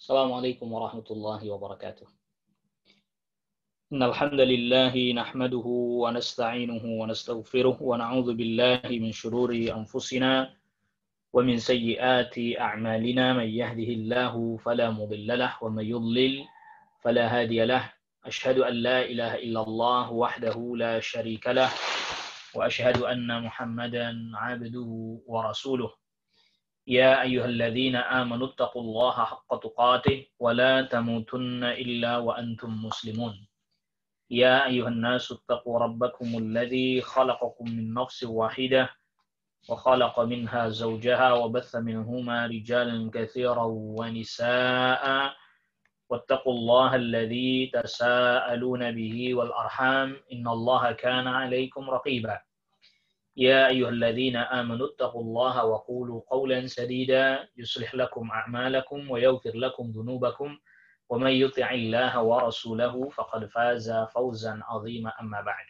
Assalamualaikum warahmatullahi wabarakatuh. Innal hamdalillah nahmaduhu wa nasta'inuhu wa nastaghfiruh wa na'udzu billahi min shururi anfusina wa min sayyiati a'malina may yahdihillahu fala mudilla lahu wa may yudlil fala hadiya lahu. Asyhadu an la ilaha illallah wahdahu la syarika lah wa asyhadu anna Muhammadan 'abduhu wa rasuluh. يا أيها الذين آمنوا اتقوا الله حق تقاته ولا تموتن إلا وأنتم مسلمون يا أيها الناس اتقوا ربكم الذي خلقكم من نفس واحدة وخلق منها زوجها وبث منهما رجالا كثيرا ونساء واتقوا الله الذي تساءلون به والأرحام إن الله كان عليكم رقيبا يا أيها الذين آمنوا اتقوا الله وقولوا قولا سديدا يصلح لكم أعمالكم ويغفر لكم ذنوبكم ومن يطع الله ورسوله فقد فاز فوزا عظيما أما بعد.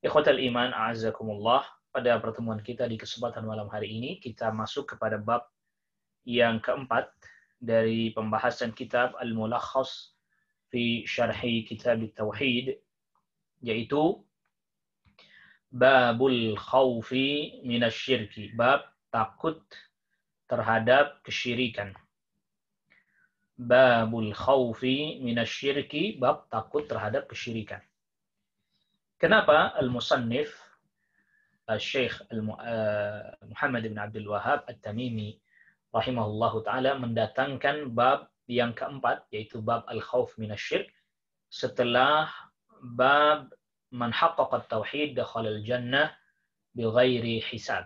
Ikhwatal iman, a'azzakumullah. Pada pertemuan kita di kesempatan malam hari ini, kita masuk kepada bab yang keempat dari pembahasan kitab Al-Mulakhas fi Syarhi Kitab Tauhid, yaitu Babul khawfi minasyirki, bab takut terhadap kesyirikan. Babul khawfi minasyirki, bab takut terhadap kesyirikan. Kenapa al-musannif Syekh Muhammad bin Abdul Wahhab At-Tamimi rahimahullahu ta'ala mendatangkan bab yang keempat, yaitu bab al-khawf minasyirk, setelah bab man haqqaqa at-tauhid dakhala al-jannah bighairi hisab.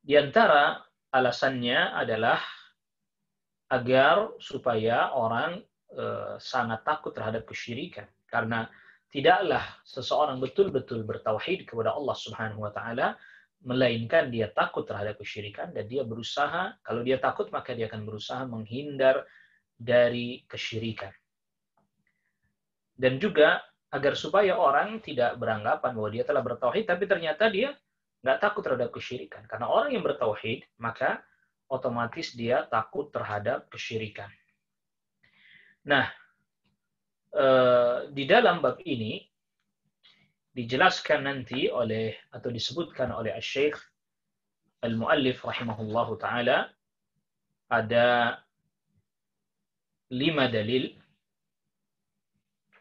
Di antara alasannya adalah agar supaya orang sangat takut terhadap kesyirikan, karena tidaklah seseorang betul-betul bertauhid kepada Allah Subhanahu wa taala melainkan dia takut terhadap kesyirikan, dan dia berusaha, kalau dia takut maka dia akan berusaha menghindar dari kesyirikan. Dan juga agar supaya orang tidak beranggapan bahwa dia telah bertauhid, tapi ternyata dia nggak takut terhadap kesyirikan. Karena orang yang bertauhid, maka otomatis dia takut terhadap kesyirikan. Nah, di dalam bab ini dijelaskan nanti oleh, atau disebutkan oleh Syekh Al-Muallif rahimahullahu ta'ala, ada 5 dalil.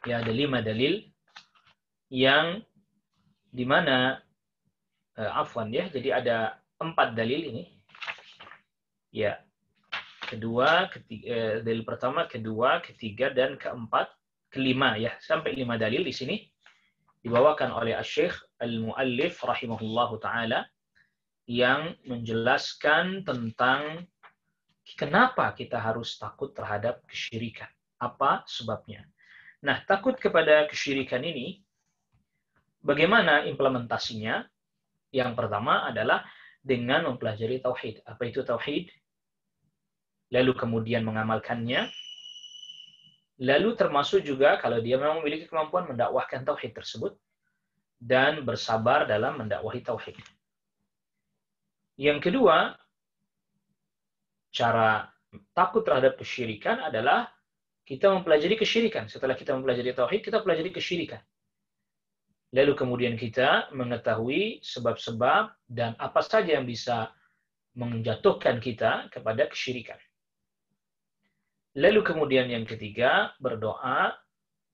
Ya, ada 5 dalil yang dimana jadi ada 4 dalil ini. Ya, dalil pertama, kedua, ketiga, dan keempat, kelima, ya, sampai 5 dalil di sini dibawakan oleh Syekh Al-Muallif rahimahullahu taala yang menjelaskan tentang kenapa kita harus takut terhadap kesyirikan. Apa sebabnya? Nah, takut kepada kesyirikan ini, bagaimana implementasinya? Yang pertama adalah dengan mempelajari tauhid. Apa itu tauhid? Lalu kemudian mengamalkannya. Lalu termasuk juga kalau dia memang memiliki kemampuan mendakwahkan tauhid tersebut dan bersabar dalam mendakwahi tauhid. Yang kedua, cara takut terhadap kesyirikan adalah kita mempelajari kesyirikan. Setelah kita mempelajari tauhid, kita pelajari kesyirikan. Lalu kemudian kita mengetahui sebab-sebab dan apa saja yang bisa menjatuhkan kita kepada kesyirikan. Lalu kemudian yang ketiga, berdoa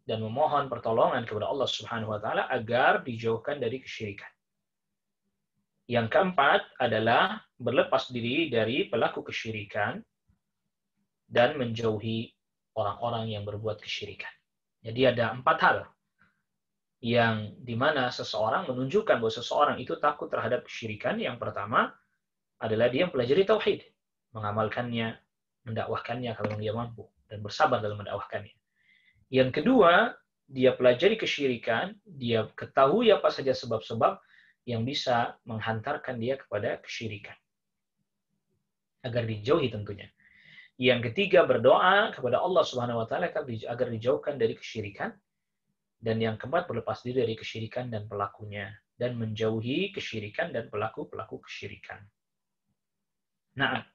dan memohon pertolongan kepada Allah Subhanahu wa taala agar dijauhkan dari kesyirikan. Yang keempat adalah berlepas diri dari pelaku kesyirikan dan menjauhi orang-orang yang berbuat kesyirikan. Jadi ada 4 hal yang dimana seseorang menunjukkan bahwa seseorang itu takut terhadap kesyirikan. Yang pertama adalah dia mempelajari tauhid, mengamalkannya, mendakwahkannya kalau dia mampu, dan bersabar dalam mendakwahkannya. Yang kedua, dia pelajari kesyirikan, dia ketahui apa saja sebab-sebab yang bisa menghantarkan dia kepada kesyirikan, agar dijauhi tentunya. Yang ketiga, berdoa kepada Allah Subhanahu wa taala agar dijauhkan dari kesyirikan. Dan yang keempat, berlepas diri dari kesyirikan dan pelakunya, dan menjauhi kesyirikan dan pelaku-pelaku kesyirikan. Nah,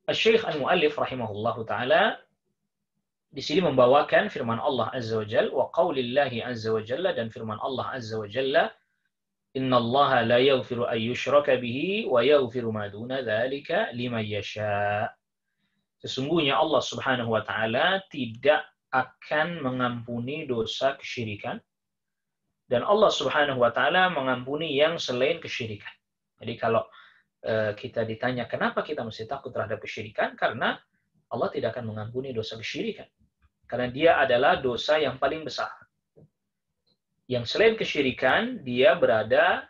Asy-Syaikh Al-Muallif rahimahullahu taala di sini membawakan firman Allah Azza wa Jalla wa qaulillahi Azza wa Jalla, dan firman Allah Azza wa Jalla, innallaha la yaghfiru an yushraka bihi wa yaghfiru ma duna dzalika liman yasha. Sesungguhnya Allah Subhanahu wa taala tidak akan mengampuni dosa kesyirikan, dan Allah Subhanahu wa taala mengampuni yang selain kesyirikan. Jadi kalau kita ditanya kenapa kita mesti takut terhadap kesyirikan, karena Allah tidak akan mengampuni dosa kesyirikan. Karena dia adalah dosa yang paling besar. Yang selain kesyirikan, dia berada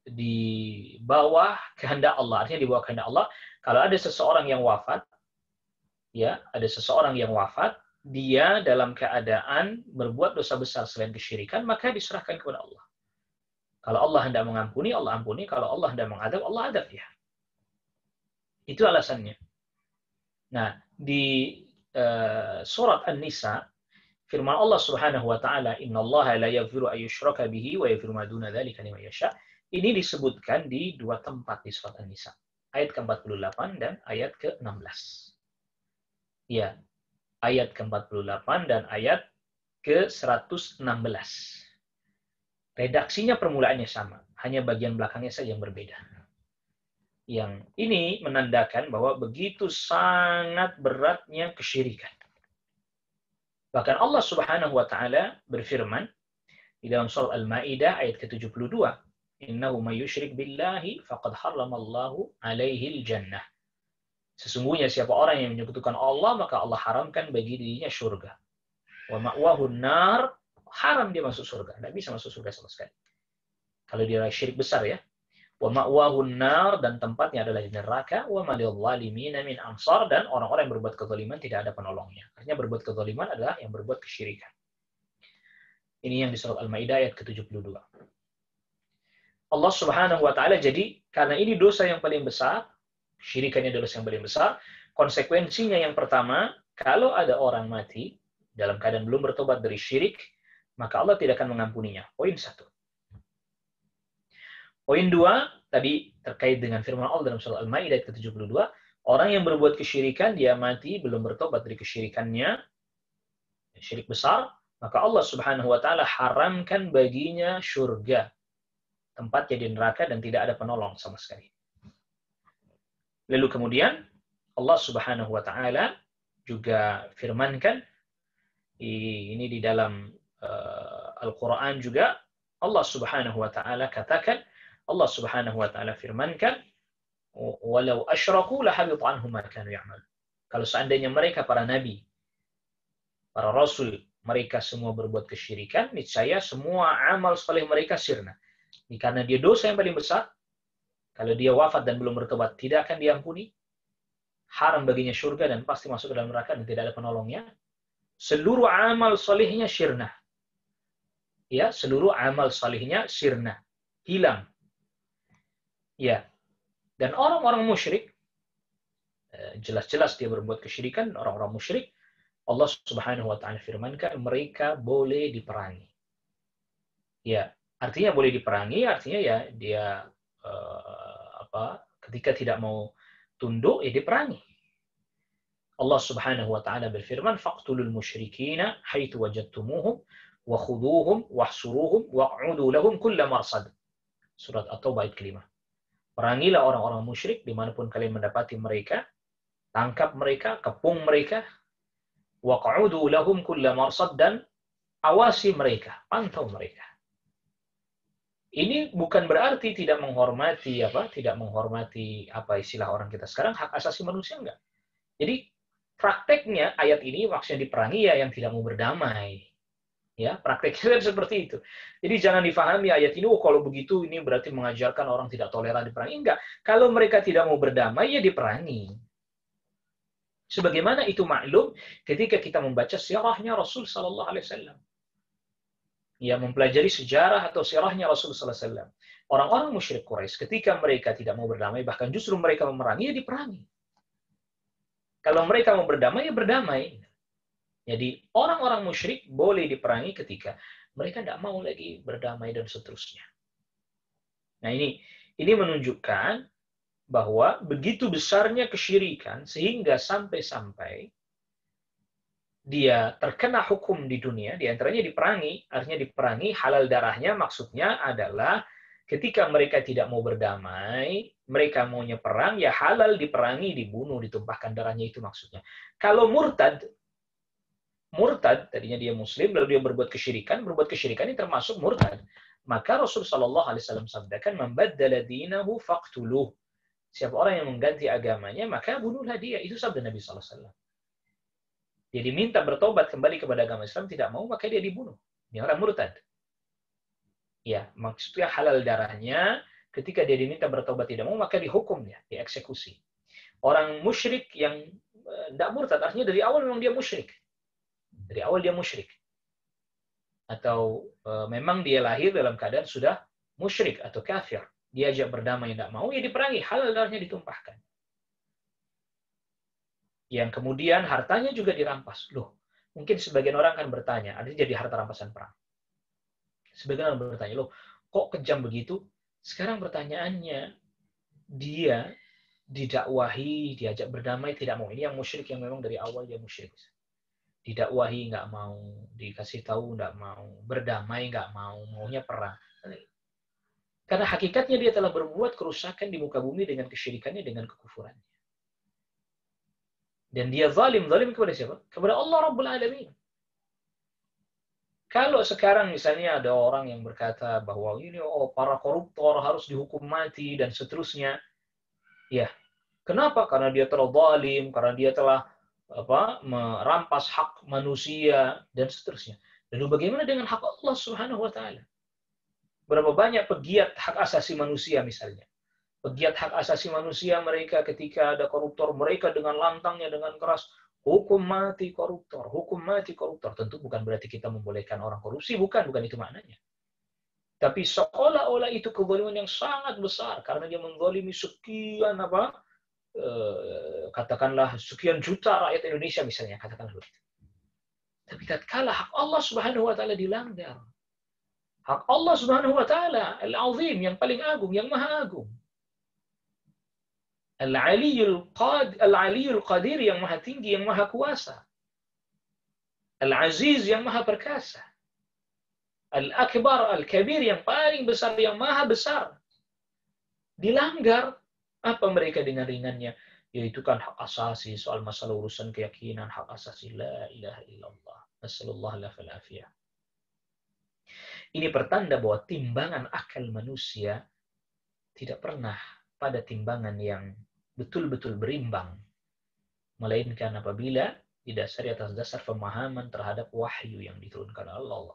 di bawah kehendak Allah. Artinya di bawah kehendak Allah. Kalau ada seseorang yang wafat, dia dalam keadaan berbuat dosa besar selain kesyirikan, maka diserahkan kepada Allah. Kalau Allah hendak mengampuni, Allah ampuni. Kalau Allah hendak mengadab, Allah adab ya. Itu alasannya. Nah, di surat An-Nisa, firman Allah Subhanahu wa taala, innallaha la yaghfiru an yushraka bihi wa yaghfiru ma duna dzalika liman yasha. Ini disebutkan di dua tempat di surat An-Nisa, ayat ke-48 dan ayat ke-16. Ya, ayat ke-48 dan ayat ke-116. Redaksinya permulaannya sama, hanya bagian belakangnya saja yang berbeda. Yang ini menandakan bahwa begitu sangat beratnya kesyirikan. Bahkan Allah Subhanahu wa taala berfirman di dalam surah Al-Maidah ayat ke-72, innahu may yusyrik billahi faqad harramallahu alaihi al-jannah. Sesungguhnya siapa orang yang menyekutukan Allah, maka Allah haramkan bagi dirinya surga. Wa ma'wahu an-nar, haram dia masuk surga, tidak bisa masuk surga sama sekali. Kalau dia syirik besar ya. Wa ma'wahu an-nar, dan tempatnya adalah di neraka. Wa ma lidh-dhalimin min ansar, dan orang-orang yang berbuat kezaliman tidak ada penolongnya. Artinya berbuat kezaliman adalah yang berbuat kesyirikan. Ini yang di surat Al-Maidah ayat ke-72. Allah Subhanahu wa taala, jadi karena ini dosa yang paling besar, syirikannya dosa yang paling besar, konsekuensinya yang pertama, kalau ada orang mati dalam keadaan belum bertobat dari syirik, maka Allah tidak akan mengampuninya. Poin 1. Poin 2, tadi terkait dengan firman Allah dalam surah Al-Maidah ayat ke-72, orang yang berbuat kesyirikan, dia mati belum bertobat dari kesyirikannya, syirik besar, maka Allah Subhanahu wa taala haramkan baginya surga, tempatnya di neraka dan tidak ada penolong sama sekali. Lalu kemudian Allah Subhanahu wa taala juga firmankan, ini di dalam Al-Qur'an juga, Allah Subhanahu wa taala katakan, Allah Subhanahu wa taala firmankan, walau asyraku lahabita anhum ma kanu ya'mal. Kalau seandainya mereka para nabi, para rasul, mereka semua berbuat kesyirikan, niscaya semua amal saleh mereka sirna. Ini karena dia dosa yang paling besar. Kalau dia wafat dan belum bertobat, tidak akan diampuni. Haram baginya surga dan pasti masuk ke dalam neraka dan tidak ada penolongnya. Seluruh amal salihnya sirna. Ya, seluruh amal salihnya sirna. Hilang. Ya. Dan orang-orang musyrik, jelas-jelas dia berbuat kesyirikan, orang-orang musyrik, Allah Subhanahu wa taala firmankan mereka boleh diperangi. Ya, artinya boleh diperangi, artinya ya dia ketika tidak mau tunduk ya diperangi. Allah Subhanahu wa taala berfirman, faqtulul musyrikina haitsu wajadtumuhum wa khudhuhum wahsuruhum waq'udu lahum kulla marsad. Surat At-Taubah ayat ke-5. Perangilah orang-orang musyrik dimanapun kalian mendapati mereka, tangkap mereka, kepung mereka, waq'udu lahum kulla marsad, dan awasi mereka, pantau mereka. Ini bukan berarti tidak menghormati apa istilah orang kita sekarang, hak asasi manusia, enggak. Jadi prakteknya ayat ini maksudnya diperangi ya yang tidak mau berdamai. Ya, prakteknya seperti itu. Jadi jangan difahami ayat ini, kalau begitu ini berarti mengajarkan orang tidak toleran diperangi. Enggak. Kalau mereka tidak mau berdamai ya diperangi. Sebagaimana itu maklum ketika kita membaca sirahnya Rasul sallallahu alaihi wasallam. Ya, mempelajari sejarah atau sirahnya Rasul sallallahu alaihi wasallam. Orang-orang musyrik Quraisy ketika mereka tidak mau berdamai, bahkan justru mereka memerangi, ya diperangi. Kalau mereka mau berdamai, ya berdamai. Jadi orang-orang musyrik boleh diperangi ketika mereka tidak mau lagi berdamai dan seterusnya. Nah ini menunjukkan bahwa begitu besarnya kesyirikan sehingga sampai-sampai dia terkena hukum di dunia, di antaranya diperangi, artinya diperangi, halal darahnya maksudnya adalah ketika mereka tidak mau berdamai, mereka maunya perang, ya halal diperangi, dibunuh, ditumpahkan darahnya, itu maksudnya. Kalau murtad, tadinya dia muslim, lalu dia berbuat kesyirikan ini termasuk murtad. Maka Rasulullah SAW sabdakan, "Membaddala dinahu faqtuluh." Siapa orang yang mengganti agamanya, maka bunuhlah dia. Itu sabda Nabi SAW. Dia diminta bertobat kembali kepada agama Islam, tidak mau, maka dia dibunuh. Ini orang murtad. Ya, maksudnya halal darahnya, ketika dia diminta bertobat tidak mau, maka dihukum dia, dieksekusi. Orang musyrik yang tidak murtad, artinya dari awal memang dia musyrik. Dari awal dia musyrik. Atau memang dia lahir dalam keadaan sudah musyrik atau kafir. Diajak berdamai tidak mau, ya diperangi, halal darahnya ditumpahkan. Yang kemudian hartanya juga dirampas. Loh, mungkin sebagian orang kan bertanya, ada jadi harta rampasan perang. Sebagian orang bertanya, loh, kok kejam begitu? Sekarang pertanyaannya, dia didakwahi, diajak berdamai, tidak mau. Ini yang musyrik yang memang dari awal dia musyrik. Didakwahi, nggak mau. Dikasih tahu, nggak mau. Berdamai, nggak mau. Maunya perang. Karena hakikatnya dia telah berbuat kerusakan di muka bumi dengan kesyirikannya, dengan kekufurannya. Dan dia zalim kepada siapa? Kepada Allah Rabbul Alamin. Kalau sekarang misalnya ada orang yang berkata bahwa ini para koruptor harus dihukum mati dan seterusnya. Ya, kenapa? Karena dia telah zalim, karena dia telah merampas hak manusia dan seterusnya. Lalu bagaimana dengan hak Allah Subhanahu wa taala? Berapa banyak pegiat hak asasi manusia misalnya? Pegiat hak asasi manusia mereka ketika ada koruptor, mereka dengan lantangnya, dengan keras, hukum mati koruptor, hukum mati koruptor. Tentu bukan berarti kita membolehkan orang korupsi, bukan itu maknanya. Tapi seolah-olah itu kezaliman yang sangat besar, karena dia menzalimi sekian katakanlah sekian juta rakyat Indonesia misalnya, katakanlah begitu. Tapi tatkala hak Allah Subhanahu wa taala dilanggar, hak Allah Subhanahu wa taala Al-Azim, yang paling agung, yang maha agung, Al-Aliyul Qadir, yang maha tinggi, yang maha kuasa. Al-Aziz, yang maha perkasa. Al-Akbar, Al-Kabir, yang paling besar, yang maha besar. Dilanggar, apa mereka dengan ringannya? Yaitu kan hak asasi, soal masalah urusan keyakinan, hak asasi, la ilaha illallah. Nasallallahu alaihi afiyah. Ini pertanda bahwa timbangan akal manusia tidak pernah pada timbangan yang betul-betul berimbang, melainkan apabila didasari atas dasar pemahaman terhadap wahyu yang diturunkan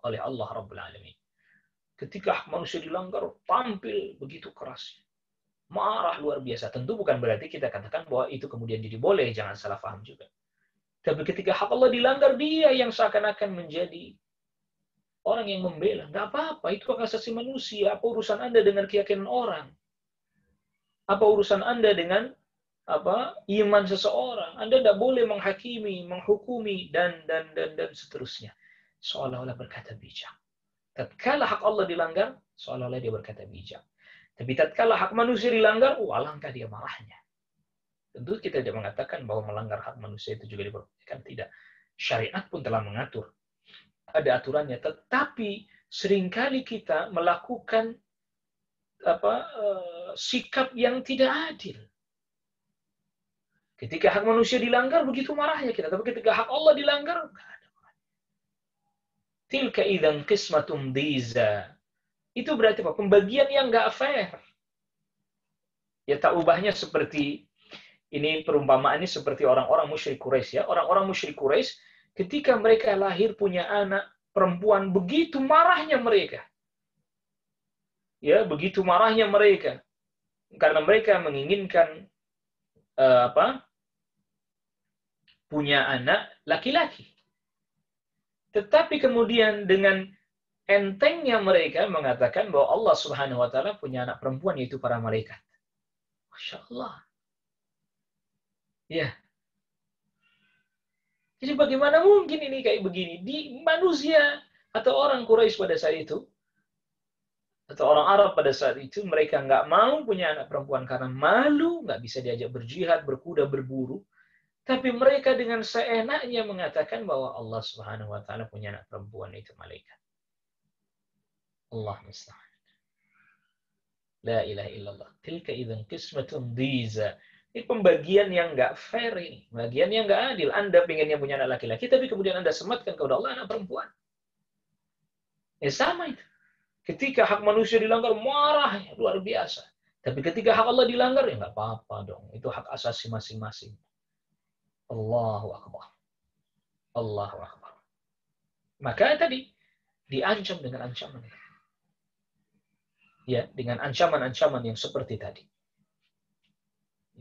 oleh Allah Rabbul Alamin. Ketika hak manusia dilanggar, tampil begitu keras, marah luar biasa. Tentu bukan berarti kita katakan bahwa itu kemudian jadi boleh, jangan salah paham juga. Tapi ketika hak Allah dilanggar, dia yang seakan-akan menjadi orang yang membela. Nggak apa-apa, itu hak asasi manusia. Apa urusan Anda dengan keyakinan orang? Apa urusan Anda dengan iman seseorang? Anda tidak boleh menghakimi, menghukumi, dan seterusnya. Seolah-olah berkata bijak. Tatkala hak Allah dilanggar, seolah-olah dia berkata bijak. Tapi tatkala hak manusia dilanggar, alangkah dia marahnya. Tentu kita tidak mengatakan bahwa melanggar hak manusia itu juga diperbolehkan. Tidak. Syariat pun telah mengatur. Ada aturannya. Tetapi seringkali kita melakukan sikap yang tidak adil. Ketika hak manusia dilanggar, begitu marahnya kita. Tapi ketika hak Allah dilanggar, enggak ada marahnya. Tilka idzan qismatun diza. Itu berarti apa? Pembagian yang enggak fair. Ya, tak ubahnya seperti ini, perumpamaannya seperti orang-orang musyrik Quraisy ya. Orang-orang musyrik Quraisy ketika mereka lahir punya anak perempuan, begitu marahnya mereka. Ya, begitu marahnya mereka. Karena mereka menginginkan punya anak laki-laki. Tetapi kemudian dengan entengnya mereka mengatakan bahwa Allah Subhanahu wa taala punya anak perempuan, yaitu para malaikat. Masya Allah. Ya. Jadi bagaimana mungkin ini kayak begini? Di manusia atau orang Quraisy pada saat itu Atau orang Arab pada saat itu mereka nggak mau punya anak perempuan karena malu, nggak bisa diajak berjihad, berkuda, berburu. Tapi mereka dengan seenaknya mengatakan bahwa Allah Subhanahu wa taala punya anak perempuan, itu malaikat. Allah musta'an. La ilaha illallah. Tilka idzan qismatun dhiza. Ini pembagian yang nggak fair ini. Pembagian yang nggak adil. Anda pengennya punya anak laki-laki, tapi kemudian Anda sematkan kepada Allah anak perempuan. Sama itu. Ketika hak manusia dilanggar, marah luar biasa. Tapi ketika hak Allah dilanggar, ya nggak apa-apa dong. Itu hak asasi masing-masing. Allahu Akbar. Allahu Akbar. Maka tadi, diancam dengan ancaman. Ya, dengan ancaman-ancaman yang seperti tadi.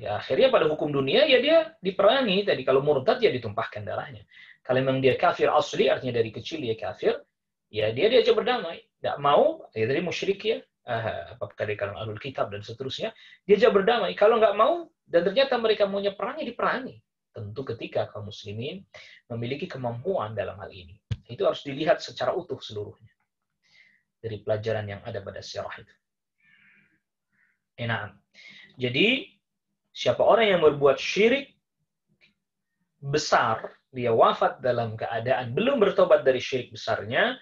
Ya, akhirnya pada hukum dunia, ya dia diperangi. Tadi kalau murtad, ya ditumpahkan darahnya. Kalau memang dia kafir asli, artinya dari kecil dia kafir, ya dia diajak berdamai. Tidak mau, ya dari musyrik ya, apakah dari kalangan ahlul kitab dan seterusnya, diajak berdamai. Kalau nggak mau, dan ternyata mereka maunya perang, ya diperangi. Tentu ketika kaum muslimin memiliki kemampuan dalam hal ini. Itu harus dilihat secara utuh seluruhnya. Dari pelajaran yang ada pada sirah itu. Nah, jadi siapa orang yang berbuat syirik besar, dia wafat dalam keadaan belum bertobat dari syirik besarnya,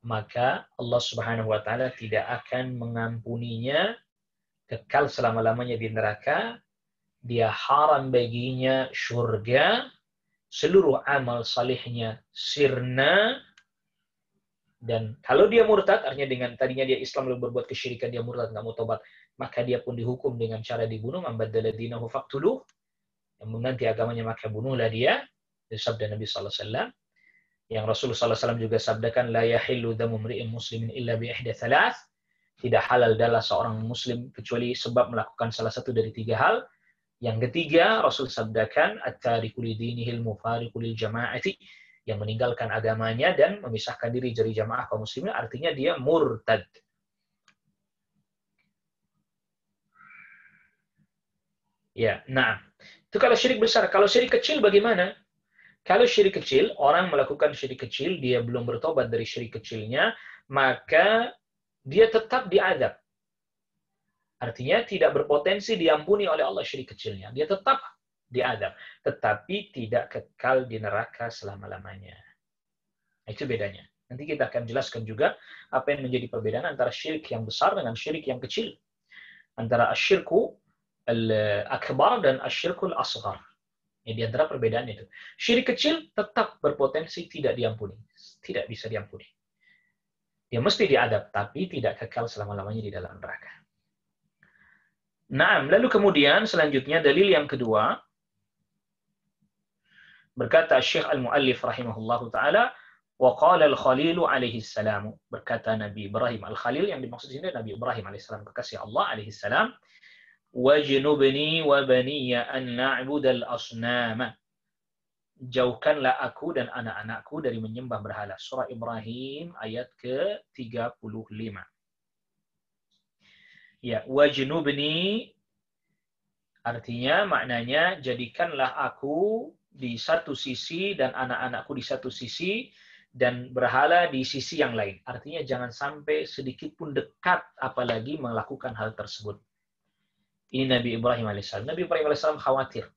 maka Allah Subhanahu wa taala tidak akan mengampuninya, kekal selama-lamanya di neraka, dia haram baginya surga, seluruh amal salihnya sirna, dan kalau dia murtad, artinya dengan tadinya dia Islam lalu berbuat kesyirikan, dia murtad, nggak mau tobat, maka dia pun dihukum dengan cara dibunuh, man baddala dinahu faqtuluh, yang mengganti agamanya maka bunuhlah dia. Itu sabda Nabi sallallahu alaihi wasallam. Yang Rasulullah sallallahu alaihi wasallam juga sabdakan, la yahillu damu mri'in muslimin illa bi ihda thalath. Tidak halal darah seorang muslim kecuali sebab melakukan salah satu dari 3 hal. Yang ketiga, Rasul sabdakan, at-tariku li dinihil mufariqu lil jama'ati, yang meninggalkan agamanya dan memisahkan diri dari jamaah kaum muslimin, artinya dia murtad. Ya, nah. Itu kalau syirik besar. Kalau syirik kecil bagaimana? Kalau syirik kecil, orang melakukan syirik kecil, dia belum bertobat dari syirik kecilnya, maka dia tetap diazab. Artinya tidak berpotensi diampuni oleh Allah syirik kecilnya. Dia tetap diazab, tetapi tidak kekal di neraka selama-lamanya. Itu bedanya. Nanti kita akan jelaskan juga apa yang menjadi perbedaan antara syirik yang besar dengan syirik yang kecil. Antara asyirku al-akbar dan asyirkul asghar. Ya, di antara perbedaan itu. Syirik kecil tetap berpotensi tidak diampuni. Tidak bisa diampuni. Dia mesti diadab, tapi tidak kekal selama-lamanya di dalam neraka. Nah, lalu kemudian selanjutnya dalil yang kedua, berkata Syekh Al-Muallif rahimahullahu ta'ala, wa qala al-Khalil alaihi salam, berkata Nabi Ibrahim al-Khalil, yang dimaksud sini Nabi Ibrahim alaihi salam, kekasih Allah alaihi salam, wajnubni wa baniya an na'budal asnama. Jauhkanlah aku dan anak-anakku dari menyembah berhala. Surah Ibrahim ayat ke-35. Ya, wajnubni artinya maknanya jadikanlah aku di satu sisi dan anak-anakku di satu sisi dan berhala di sisi yang lain. Artinya jangan sampai sedikit pun dekat apalagi melakukan hal tersebut. Ini Nabi Ibrahim alaihissalam. Nabi Ibrahim alaihissalam khawatir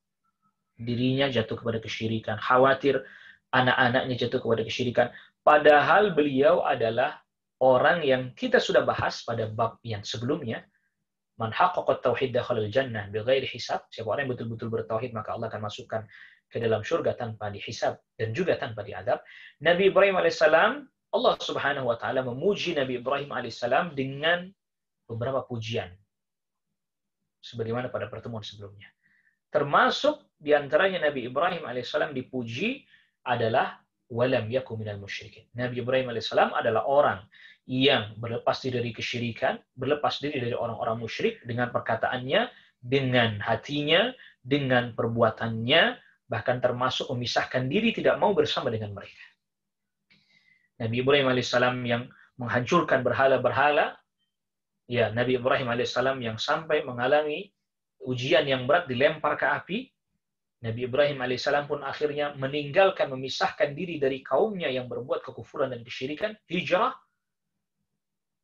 dirinya jatuh kepada kesyirikan, khawatir anak-anaknya jatuh kepada kesyirikan. Padahal beliau adalah orang yang kita sudah bahas pada bab yang sebelumnya. Man haqqaqa tauhid dakhala al-jannah bighairi hisab. Siapa orang yang betul-betul bertauhid, maka Allah akan masukkan ke dalam surga tanpa dihisab dan juga tanpa diadab. Nabi Ibrahim alaihissalam, Allah Subhanahu wa taala memuji Nabi Ibrahim alaihissalam dengan beberapa pujian. Sebagaimana pada pertemuan sebelumnya. Termasuk diantaranya Nabi Ibrahim alaihissalam dipuji adalah walam yaku minal musyrikin. Nabi Ibrahim alaihissalam adalah orang yang berlepas diri dari kesyirikan, berlepas diri dari orang-orang musyrik dengan perkataannya, dengan hatinya, dengan perbuatannya, bahkan termasuk memisahkan diri tidak mau bersama dengan mereka. Nabi Ibrahim alaihissalam yang menghancurkan berhala-berhala, ya Nabi Ibrahim alaihissalam yang sampai mengalami ujian yang berat, dilempar ke api. Nabi Ibrahim alaihissalam pun akhirnya meninggalkan, memisahkan diri dari kaumnya yang berbuat kekufuran dan kesyirikan, hijrah,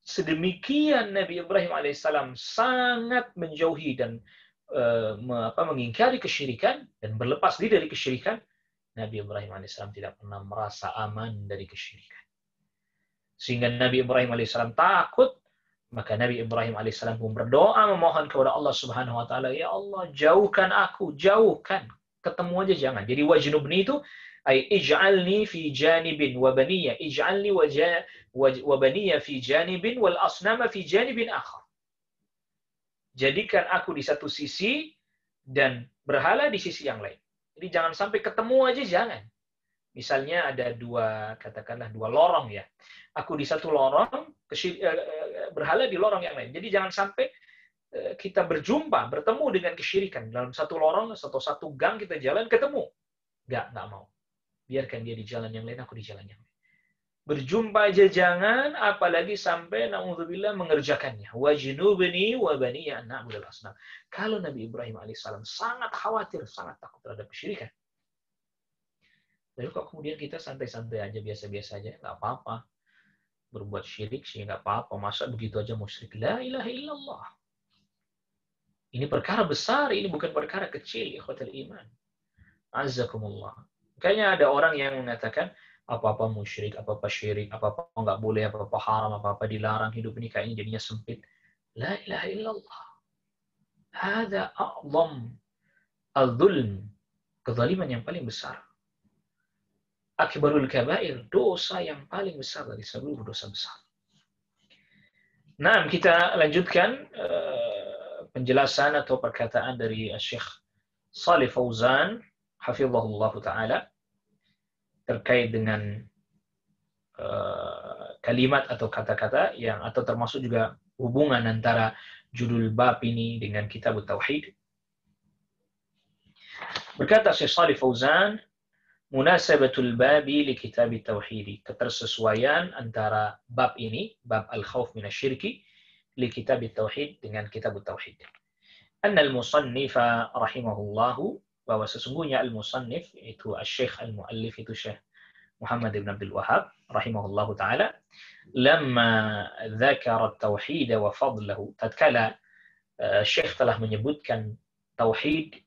sedemikian Nabi Ibrahim alaihissalam sangat menjauhi dan mengingkari kesyirikan dan berlepas diri dari kesyirikan, Nabi Ibrahim alaihissalam tidak pernah merasa aman dari kesyirikan. Sehingga Nabi Ibrahim alaihissalam takut, maka Nabi Ibrahim alaihissalam pun berdoa memohon kepada Allah Subhanahu wa taala, ya Allah, jauhkan aku, jauhkan. Ketemu aja jangan. Jadi wajnubni itu ay ij'alni fi janibin wa baniya, ij'alni wa baniya fi janibin wal asnama fi janibin akhar. Jadikan aku di satu sisi dan berhala di sisi yang lain. Jadi jangan sampai ketemu aja, jangan. Misalnya ada katakanlah dua lorong ya. Aku di satu lorong, berhala di lorong yang lain. Jadi jangan sampai kita bertemu dengan kesyirikan. Dalam satu lorong, satu gang kita jalan, ketemu. Nggak mau. Biarkan dia di jalan yang lain, aku di jalan yang lain. Berjumpa aja jangan, apalagi sampai na'udzubillah mengerjakannya. Wajnubni wa baniya an na'budal asnam. Kalau Nabi Ibrahim alaihissalam sangat khawatir, sangat takut terhadap kesyirikan. Lalu kok kemudian kita santai-santai aja, biasa-biasa aja, nggak apa-apa. Berbuat syirik sih nggak apa-apa. Masa begitu aja musyrik? La ilaha illallah. Ini perkara besar, ini bukan perkara kecil, ikhwatul iman. Azzakumullah. Kayaknya ada orang yang mengatakan, apa-apa musyrik, apa-apa syirik, apa-apa nggak boleh, apa-apa haram, apa-apa dilarang, hidup ini kayaknya jadinya sempit. La ilaha illallah. Hada a'zam al-dhulm. Kezaliman yang paling besar. Akbarul kabair, dosa yang paling besar dari seluruh dosa besar. Nah, kita lanjutkan penjelasan atau perkataan dari Syekh Shalih Fauzan hafizahullah taala terkait dengan kalimat atau kata-kata yang atau termasuk juga hubungan antara judul bab ini dengan kitab tauhid. Berkata Syekh Shalih Fauzan, munasabatul babi li kitab tauhid, ketersesuaian antara bab ini, bab al-khauf minasyirki, li kitab tauhid dengan kitab tauhid. Anna al-musannifa rahimahullahu, bahwa sesungguhnya al-musannif itu asy-syekh al-muallif itu Syekh Muhammad ibn Abdul Wahhab rahimahullahu taala, lamma dzakara at-tauhid wa fadlahu, tatkala Syekh telah menyebutkan tauhid,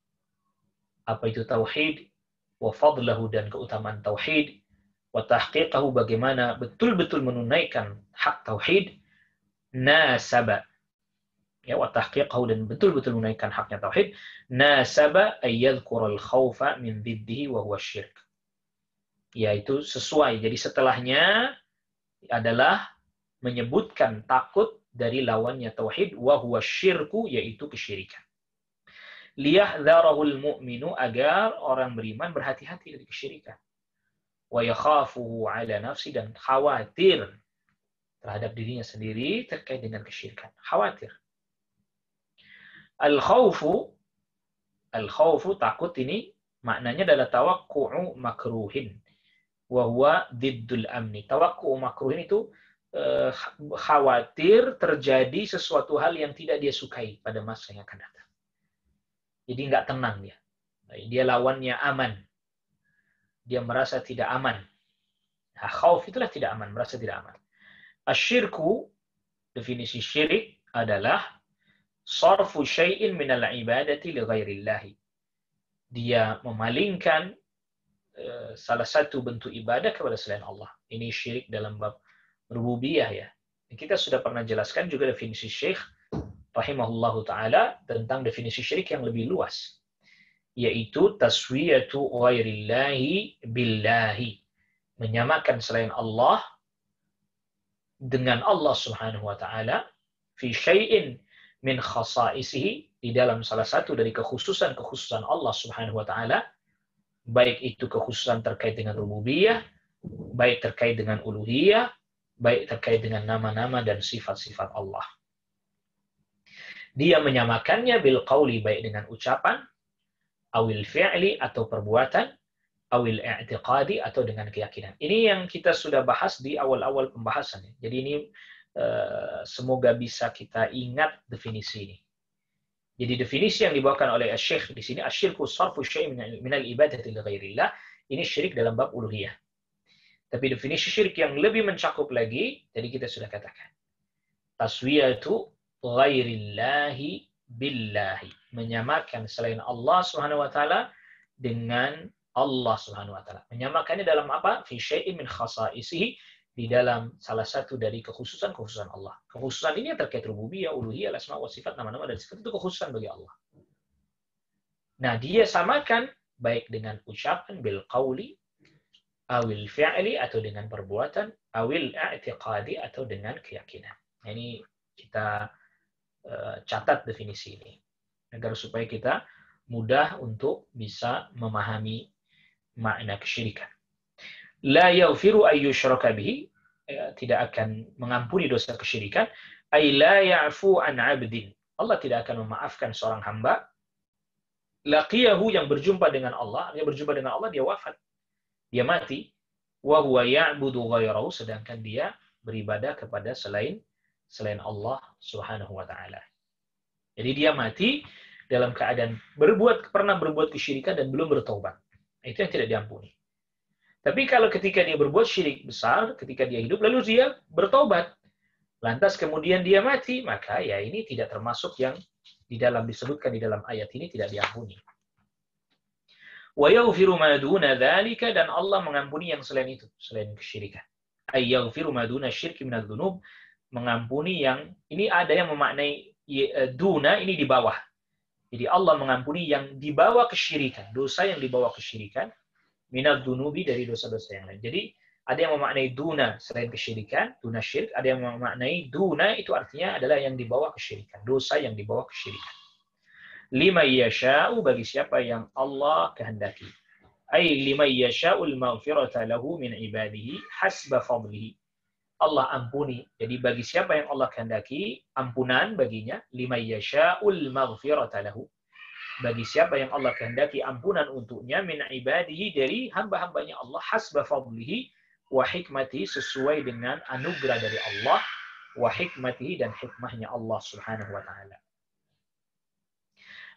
apa itu tauhid, wa fadlahu dan keutamaan tauhid, wa tahqiqahu bagaimana betul-betul menunaikan hak tauhid, nasaba ya, wa tahqiqahu dan betul-betul menunaikan haknya tauhid, nasaba ay yadhkur al-khawfa min diddihi wa huwa syirk, yaitu sesuai. Jadi setelahnya adalah menyebutkan takut dari lawannya tauhid, wa huwa syirku, yaitu kesyirikan. Liyahdharahul mu'minu, agar orang beriman berhati-hati dari kesyirikan. Wa yakhafuhu ala nafsi, dan khawatir terhadap dirinya sendiri terkait dengan kesyirikan. Khawatir. Al-khawfu takut ini maknanya adalah tawakku'u makruhin wa huwa diddul amni. Tawakku'u makruhin itu khawatir terjadi sesuatu hal yang tidak dia sukai pada masa yang akan datang. Jadi nggak tenang dia. Dia lawannya aman. Dia merasa tidak aman. Nah, khauf itulah tidak aman, merasa tidak aman. Asyirku, definisi syirik adalah sarfu syai'in minal ibadati li ghairillahi. Dia memalingkan salah satu bentuk ibadah kepada selain Allah. Ini syirik dalam bab rububiyah ya. Kita sudah pernah jelaskan juga definisi Syekh rahimahullahu taala tentang definisi syirik yang lebih luas, yaitu taswiyatu ghairillahi billahi, menyamakan selain Allah dengan Allah Subhanahu wa taala fi syai'in min khasaisihi, di dalam salah satu dari kekhususan Allah Subhanahu wa taala, baik itu kekhususan terkait dengan rububiyah, baik terkait dengan uluhiyah, baik terkait dengan nama-nama dan sifat-sifat Allah. Dia menyamakannya bil qauli, baik dengan ucapan, awil fi'li atau perbuatan, awil i'tiqadi atau dengan keyakinan. Ini yang kita sudah bahas di awal-awal pembahasan. Jadi ini semoga bisa kita ingat definisi ini. Jadi definisi yang dibawakan oleh Syekh di sini, asyirku sarfu syai' minal ibadati li ghairillah, ini syirik dalam bab uluhiyah. Tapi definisi syirik yang lebih mencakup lagi, tadi kita sudah katakan, Taswiyatu ghairillahi billahi. Menyamakan selain Allah Subhanahu wa taala dengan Allah Subhanahu wa taala. Menyamakannya dalam apa? Fi syai'in min khasaisihi, di dalam salah satu dari kekhususan-kekhususan Allah. Kekhususan ini yang terkait rububiyah, uluhiyah, asma wa sifat, nama-nama dan sifat itu kekhususan bagi Allah. Nah, dia samakan baik dengan ucapan bil qauli awil fi'li, atau dengan perbuatan, awil i'tiqadi, atau dengan keyakinan. Nah, ini kita catat definisi ini agar supaya kita mudah untuk bisa memahami makna kesyirikan. La yaghfiru ay yushraka bihi, tidak akan mengampuni dosa kesyirikan. Ay la ya'fu an 'abdin, Allah tidak akan memaafkan seorang hamba laqiyahu, yang berjumpa dengan Allah. Dia berjumpa dengan Allah, dia wafat, dia mati, wa huwa ya'budu ghairahu, sedangkan dia beribadah kepada selain Allah Subhanahu wa taala. Jadi dia mati dalam keadaan pernah berbuat kesyirikan dan belum bertobat. Itu yang tidak diampuni. Tapi kalau ketika dia berbuat syirik besar, ketika dia hidup, lalu dia bertobat, lantas kemudian dia mati, maka ya ini tidak termasuk yang disebutkan di dalam ayat ini, tidak diampuni. Wa yaghfiru ma duna dzalika, dan Allah mengampuni yang selain itu, selain kesyirikan. Ay yaghfiru ma duna syirki minadz dzunub, mengampuni yang ini ada yang memaknai duna ini di bawah. Jadi Allah mengampuni yang dibawa kesyirikan, dosa yang dibawa kesyirikan, minadz dzunubi, dari dosa-dosa yang lain. Jadi ada yang memaknai duna selain kesyirikan, duna syirik, ada yang memaknai duna itu artinya adalah yang dibawa kesyirikan, dosa yang dibawa kesyirikan. Liman yasha'u, bagi siapa yang Allah kehendaki. Ay liman yasha'ul maghfirata lahu min ibadihi hasba fadlihi. Allah ampuni. Jadi bagi siapa yang Allah kehendaki ampunan baginya, liman yasha'ul maghfirata lahu. Bagi siapa yang Allah kehendaki ampunan untuknya, min ibadihi, dari hamba-hambanya Allah, hasba fadlihi wa hikmatihi, sesuai dengan anugerah dari Allah, wa hikmatihi, dan hikmahnya Allah Subhanahu wa taala.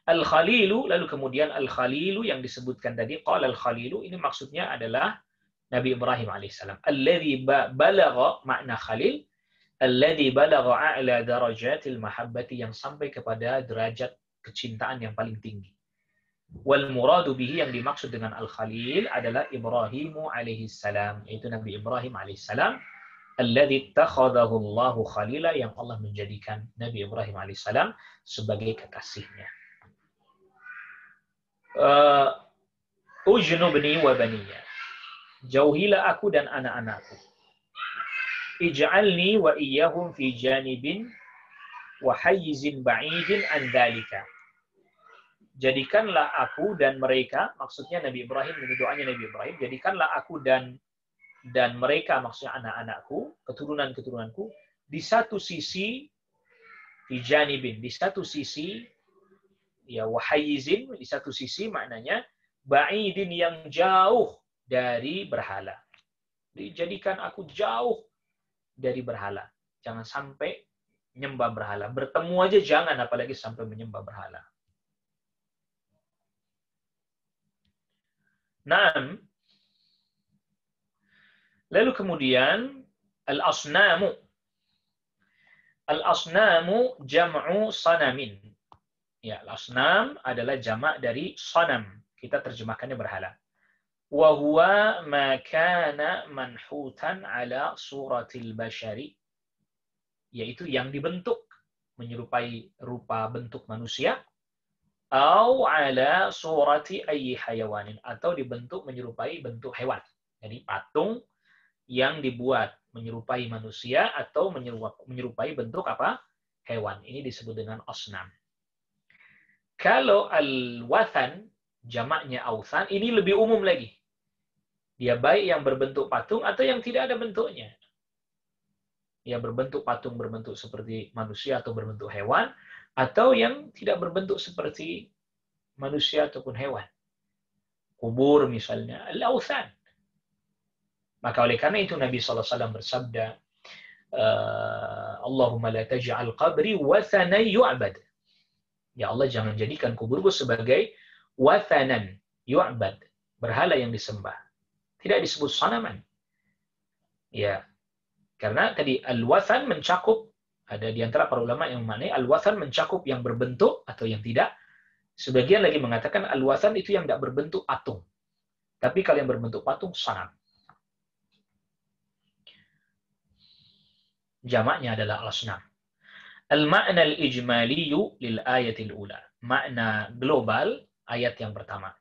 Al-Khalilu, lalu kemudian Al-Khalilu yang disebutkan tadi, qala Al-Khalilu, ini maksudnya adalah Nabi Ibrahim alaihissalam. Alladzi balagha, makna Khalil, alladzi balagha a'la darajatil mahabbati, yang sampai kepada derajat kecintaan yang paling tinggi. Wal muradu bihi, yang dimaksud dengan Al-Khalil adalah Ibrahimu alaihissalam, yaitu Nabi Ibrahim alaihissalam, alladzi ittakhadahu Allahu khalila, yang Allah menjadikan Nabi Ibrahim alaihissalam sebagai kekasihnya. Ujnubni wa baniya, jauhilah aku dan anak-anakku. Ij'alni wa iyyahum fi janibin wa hayyizin ba'idin an dzalika. Jadikanlah aku dan mereka, maksudnya Nabi Ibrahim, ini doanya Nabi Ibrahim, jadikanlah aku dan mereka, maksudnya anak-anakku, keturunan-keturunanku, di satu sisi, fi janibin, di satu sisi, ya, wahayizin, di satu sisi maknanya ba'idin, yang jauh dari berhala. Dijadikan aku jauh dari berhala. Jangan sampai menyembah berhala. Bertemu aja jangan, apalagi sampai menyembah berhala. Naam. Lalu kemudian al-asnamu. Al-asnamu jam'u sanamin. Ya, al-asnam adalah jamak dari sanam. Kita terjemahkannya berhala. Wa huwa ma kana manhutan ala suratil bashari, yaitu yang dibentuk menyerupai rupa bentuk manusia, au ala surati ayyi hayawanin, atau dibentuk menyerupai bentuk hewan. Jadi patung yang dibuat menyerupai manusia atau menyerupai bentuk apa? Hewan. Ini disebut dengan asnam. Kalau al-wathan, jamaknya authan, ini lebih umum lagi. Dia baik yang berbentuk patung atau yang tidak ada bentuknya. Ya, berbentuk patung, berbentuk seperti manusia atau berbentuk hewan, atau yang tidak berbentuk seperti manusia ataupun hewan. Kubur misalnya, al-authan. Maka oleh karena itu Nabi SAW bersabda, Allahumma la taj'al qabri wathanan yu'bad. Ya Allah, jangan jadikan kuburku sebagai wathanan yu'bad, berhala yang disembah. Tidak disebut sanaman. Ya, karena tadi al-wathan mencakup Ada di antara para ulama yang memaknai al-wathan mencakup yang berbentuk atau yang tidak. Sebagian lagi mengatakan al-wathan itu yang tidak berbentuk patung. Tapi kalau yang berbentuk patung, sanam. Jamaknya adalah al-asnam. Al-ma'na al-ijmaliyu lil ayatil ula. Makna global ayat yang pertama.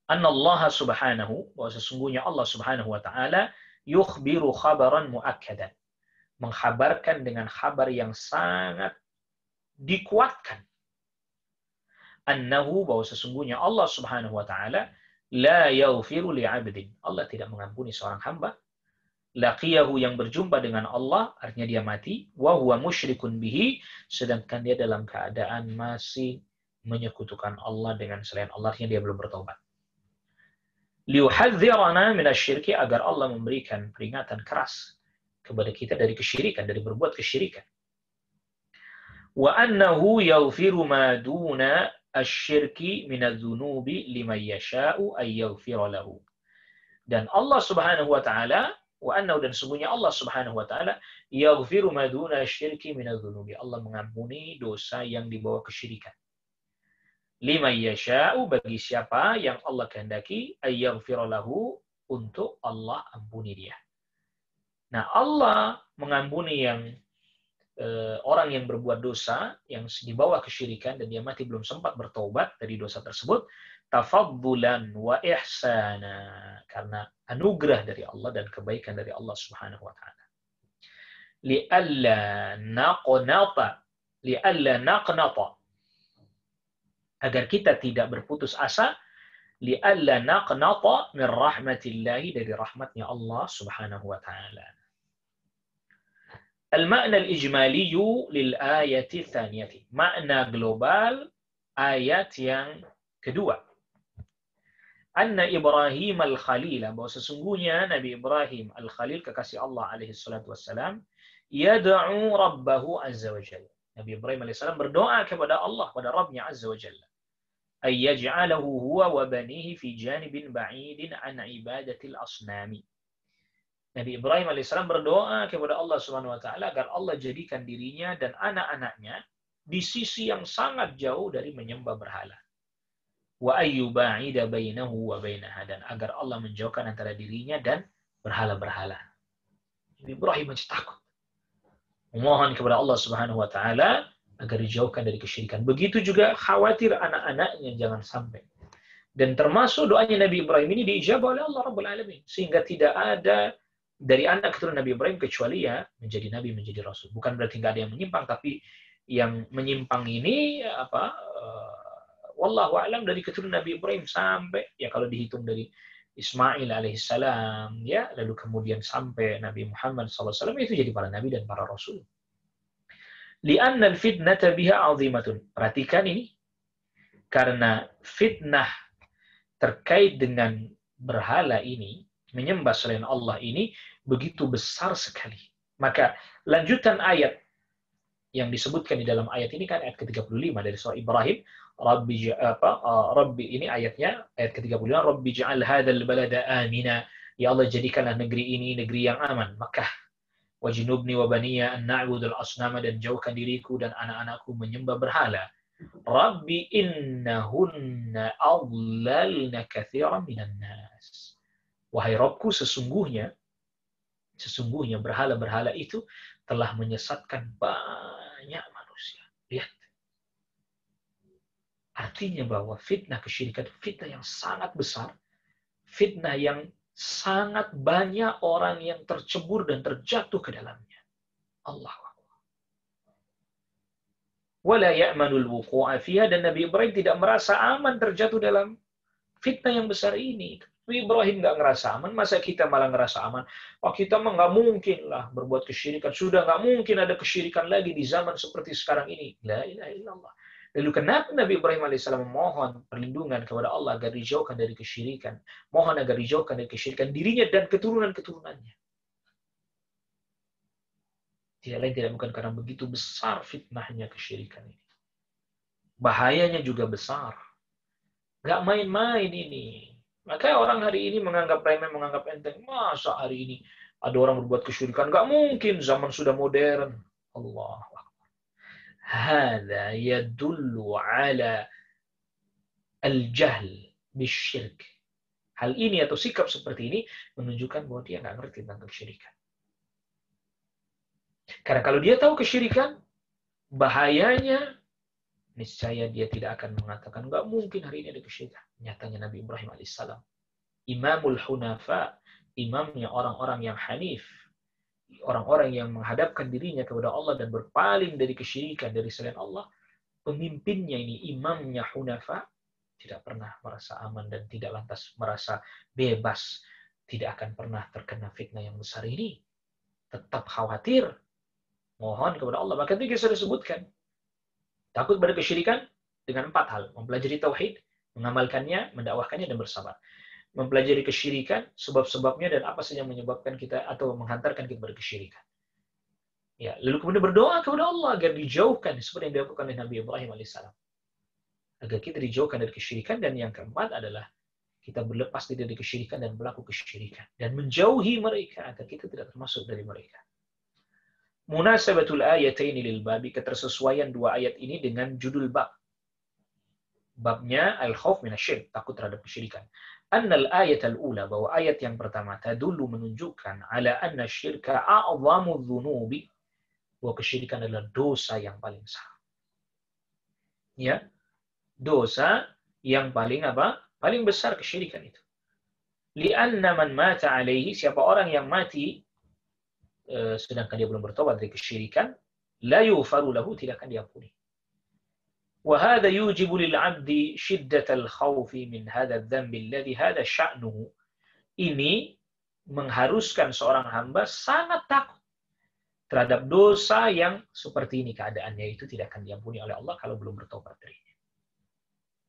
Anna Allah subhanahu, bahwa sesungguhnya Allah subhanahu wa ta'ala, yukhbiru khabaran mu'akkadan. Mengkhabarkan dengan khabar yang sangat dikuatkan. Annahu, bahwa sesungguhnya Allah subhanahu wa ta'ala, la yaghfiru li'abdin. Allah tidak mengampuni seorang hamba. Laqiyahu, yang berjumpa dengan Allah, artinya dia mati, wa huwa musyrikun bihi, sedangkan dia dalam keadaan masih menyekutukan Allah dengan selain Allah, artinya dia belum bertobat. Liuhadzirana minasyirki, agar Allah memberikan peringatan keras kepada kita dari kesyirikan, dari berbuat kesyirikan. Wa annahu yaghfiru ma duna asyirki minadz-dzunubi liman yasha'u ay yaghfira lahu. Dan Allah Subhanahu wa taala, wa annahu, dan sesungguhnya Allah Subhanahu wa taala, yaghfiru ma duna asyirki minadz-dzunubi. Allah mengampuni dosa yang di bawah kesyirikan. Liman yasha'u, bagi siapa yang Allah kehendaki, ay yaghfira lahu, untuk Allah ampuni dia. Nah, Allah mengampuni orang yang berbuat dosa yang di bawah kesyirikan dan dia mati belum sempat bertobat dari dosa tersebut, tafaddulan wa ihsana, karena anugerah dari Allah dan kebaikan dari Allah Subhanahu wa taala. Li'alla naqnata, agar kita tidak berputus asa, li'alla naqnata min rahmatillahi, dari rahmatnya Allah Subhanahu wa taala. Al-ma'na al-ijmaliyu lil ayati tsaniyati. Makna global ayat yang kedua. Anna Ibrahim al-Khalil, bahwa sesungguhnya Nabi Ibrahim al-Khalil, kekasih Allah alaihi salatu wassalam, yad'u rabbahu azza wa jalla. Nabi Ibrahim alaihi salam berdoa kepada Allah, pada Rabbnya azza wa jalla. Ay yaj'alahu huwa wa banihi fi janibin ba'idin an ibadatil asnami. Nabi Ibrahim alaihissalam berdoa kepada Allah Subhanahu wa taala agar Allah jadikan dirinya dan anak-anaknya di sisi yang sangat jauh dari menyembah berhala. Wa ayyuba'ida bainahu wa bainaha, dan agar Allah menjauhkan antara dirinya dan berhala-berhala. Nabi Ibrahim masih takut, memohon kepada Allah Subhanahu wa taala agar dijauhkan dari kesyirikan. Begitu juga khawatir anak-anaknya jangan sampai. Dan termasuk doanya Nabi Ibrahim ini diijabah oleh Allah Rabbul Alamin, sehingga tidak ada dari anak keturunan Nabi Ibrahim kecuali ya menjadi nabi, menjadi rasul. Bukan berarti nggak ada yang menyimpang, tapi yang menyimpang ini wallahu a'lam, dari keturunan Nabi Ibrahim sampai, ya kalau dihitung dari Ismail alaihissalam, ya, lalu kemudian sampai Nabi Muhammad SAW, itu jadi para nabi dan para rasul. Li'anna al-fitnata biha 'azimatun. Perhatikan ini, karena fitnah terkait dengan berhala ini, menyembah selain Allah ini, begitu besar sekali. Maka lanjutan ayat yang disebutkan di dalam ayat ini kan ayat ke-35 dari surah Ibrahim, Rabbi, ini ayatnya ayat ke-35, Rabbi ja'al hadzal balada amina, ya Allah jadikanlah negeri ini negeri yang aman, Makkah. Wajnubni wa baniya an na'budul asnama, dan jauhkan diriku dan anak-anakku menyembah berhala. Rabbi innahunna adlalna katsiran minan nas. Wahai Rabbku, sesungguhnya berhala-berhala itu telah menyesatkan banyak manusia. Lihat. Artinya bahwa fitnah kesyirikan, fitnah yang sangat besar, fitnah yang sangat banyak orang yang tercebur dan terjatuh ke dalamnya. Allahu Akbar. Wala ya'manul wuqu'a fiha, dan Nabi Ibrahim tidak merasa aman terjatuh dalam fitnah yang besar ini. Nabi Ibrahim nggak ngerasa aman, masa kita malah ngerasa aman? Oh, kita mah nggak mungkin lah berbuat kesyirikan. Sudah nggak mungkin ada kesyirikan lagi di zaman seperti sekarang ini. La ilaha illallah. Lalu kenapa Nabi Ibrahim alaihissalam memohon perlindungan kepada Allah agar dijauhkan dari kesyirikan? Mohon agar dijauhkan dari kesyirikan dirinya dan keturunan-keturunannya. Tidak lain tidak bukan karena begitu besar fitnahnya kesyirikan ini. Bahayanya juga besar. Nggak main-main ini. Maka orang hari ini menganggap remeh, menganggap enteng. Masa hari ini ada orang berbuat kesyirikan? Nggak mungkin, zaman sudah modern. Allah. Hadza yadullu ala al-jahl bisyirk. Hal ini atau sikap seperti ini menunjukkan bahwa dia nggak ngerti tentang kesyirikan. Karena kalau dia tahu kesyirikan, bahayanya, niscaya dia tidak akan mengatakan, nggak mungkin hari ini ada kesyirikan. Nyatanya Nabi Ibrahim alaihissalam, Imamul Hunafa, imamnya orang-orang yang hanif, orang-orang yang menghadapkan dirinya kepada Allah dan berpaling dari kesyirikan, dari selain Allah, pemimpinnya ini, imamnya Hunafa, tidak pernah merasa aman dan tidak lantas merasa bebas, tidak akan pernah terkena fitnah yang besar ini. Tetap khawatir, mohon kepada Allah. Maka tadi saya sebutkan, takut pada kesyirikan dengan 4 hal. Mempelajari tauhid, mengamalkannya, mendakwahkannya, dan bersabar. Mempelajari kesyirikan, sebab-sebabnya, dan apa saja yang menyebabkan kita atau menghantarkan kita pada kesyirikan. Ya, lalu kemudian berdoa kepada Allah agar dijauhkan, seperti yang dilakukan oleh Nabi Ibrahim alaihissalam. Agar kita dijauhkan dari kesyirikan. Dan yang keempat adalah kita berlepas diri dari kesyirikan dan pelaku kesyirikan. Dan menjauhi mereka agar kita tidak termasuk dari mereka. Munasabatul ayataini lil babi, ketersesuaian 2 ayat ini dengan judul bab. Babnya al-khauf minasyirik, takut terhadap kesyirikan. Annal ayat al-ula, bahwa ayat yang pertama tadullu, menunjukkan ala anna syirka a'zamu dzunubi, bahwa kesyirikan adalah dosa yang paling besar. Ya, dosa yang paling apa? Paling besar kesyirikan itu. Li'anna man mata alaihi, siapa orang yang mati sedangkan dia belum bertobat dari kesyirikan, la yughfaru lahu, tidak akan diampuni. Wa hadha yujibu lil 'abdi shiddatal khawfi min hadha adz-dzambi alladhi hadha sya'nuhu. Ini mengharuskan seorang hamba sangat takut terhadap dosa yang seperti ini keadaannya, itu tidak akan diampuni oleh Allah kalau belum bertobat darinya.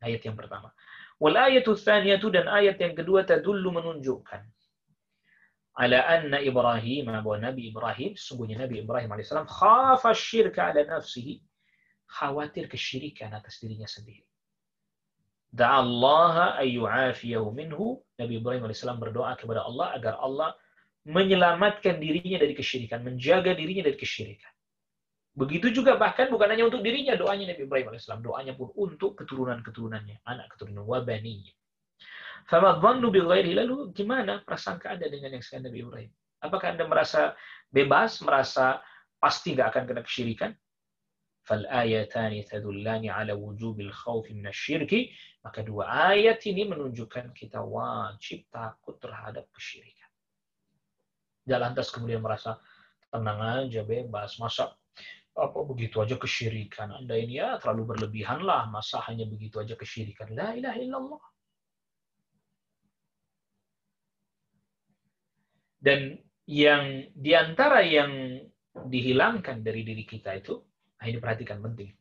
Ayat yang pertama. Wal ayatu tsaniyatu, dan ayat yang kedua tadullu, menunjukkan ala anna Ibrahim, bahwa Nabi Ibrahim, sungguhnya Nabi Ibrahim alaihissalam, khafa syirka ala nafsihi, khawatir kesyirikan atas dirinya sendiri. Da'allaha ayyu'afiyahu minhu, Nabi Ibrahim alaihissalam berdoa kepada Allah agar Allah menyelamatkan dirinya dari kesyirikan, menjaga dirinya dari kesyirikan. Begitu juga bahkan bukan hanya untuk dirinya doanya Nabi Ibrahim alaihissalam, doanya pun untuk keturunan-keturunannya, anak keturunan wabaninya. Fama dhannu bi ghairihi, lalu gimana prasangka Anda dengan yang selain Nabi Ibrahim? Apakah Anda merasa bebas, merasa pasti nggak akan kena kesyirikan? Fal ayatani tadullani ala wujubil khawfi minasyirki, maka 2 ayat ini menunjukkan kita wajib takut terhadap kesyirikan. Jangan lantas kemudian merasa tenang aja, bebas, masa apa begitu aja kesyirikan? Anda ini ya terlalu berlebihan lah, masa hanya begitu aja kesyirikan? La ilaha illallah. Dan yang diantara yang dihilangkan dari diri kita itu, ini perhatikan penting.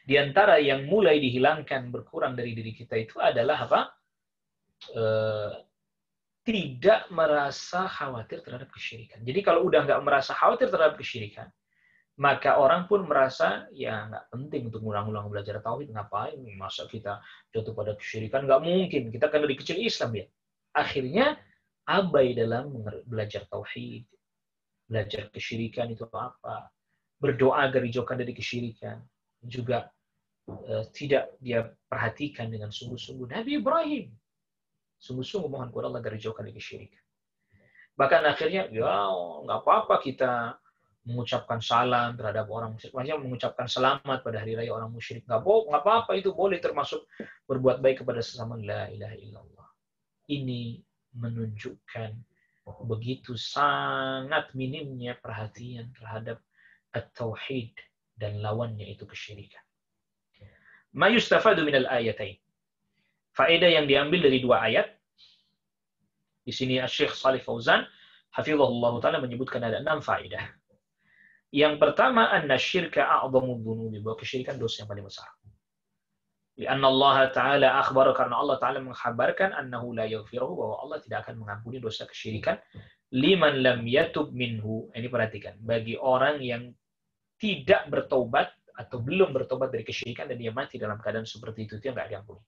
Di antara yang mulai dihilangkan, berkurang dari diri kita itu adalah apa? Tidak merasa khawatir terhadap kesyirikan. Jadi kalau udah nggak merasa khawatir terhadap kesyirikan, maka orang pun merasa ya nggak penting untuk ngulang-ulang belajar tauhid, ngapain? Masa kita jatuh pada kesyirikan? Nggak mungkin. Kita kan dari kecil Islam ya. Akhirnya abai dalam belajar tauhid, belajar kesyirikan itu apa, berdoa agar dijauhkan dari kesyirikan, juga tidak dia perhatikan dengan sungguh-sungguh. Nabi Ibrahim sungguh-sungguh mohon kepada Allah agar dijauhkan dari kesyirikan. Bahkan akhirnya, ya nggak apa-apa kita mengucapkan salam terhadap orang musyrik, maksudnya mengucapkan selamat pada hari raya orang musyrik, nggak apa-apa, itu boleh termasuk berbuat baik kepada sesama. La ilaha illallah. Ini menunjukkan begitu sangat minimnya perhatian terhadap at-tauhid dan lawannya itu kesyirikan. Ma yustafadu minal ayatain. Faedah yang diambil dari 2 ayat. Di sini Syekh Shalih Fauzan hafizahullah taala menyebutkan ada 6 faedah. Yang pertama, anna syirka a'dhamu dzunubi, bahwa kesyirikan dosa yang paling besar. Lianna Allah Ta'ala akhbar, karena Allah Ta'ala mengkhabarkan annahu la yaghfiruhu, bahwa Allah tidak akan mengampuni dosa kesyirikan liman lam yatub minhu. Ini perhatikan, bagi orang yang tidak bertaubat atau belum bertobat dari kesyirikan dan dia mati dalam keadaan seperti itu yang nggak diampuni.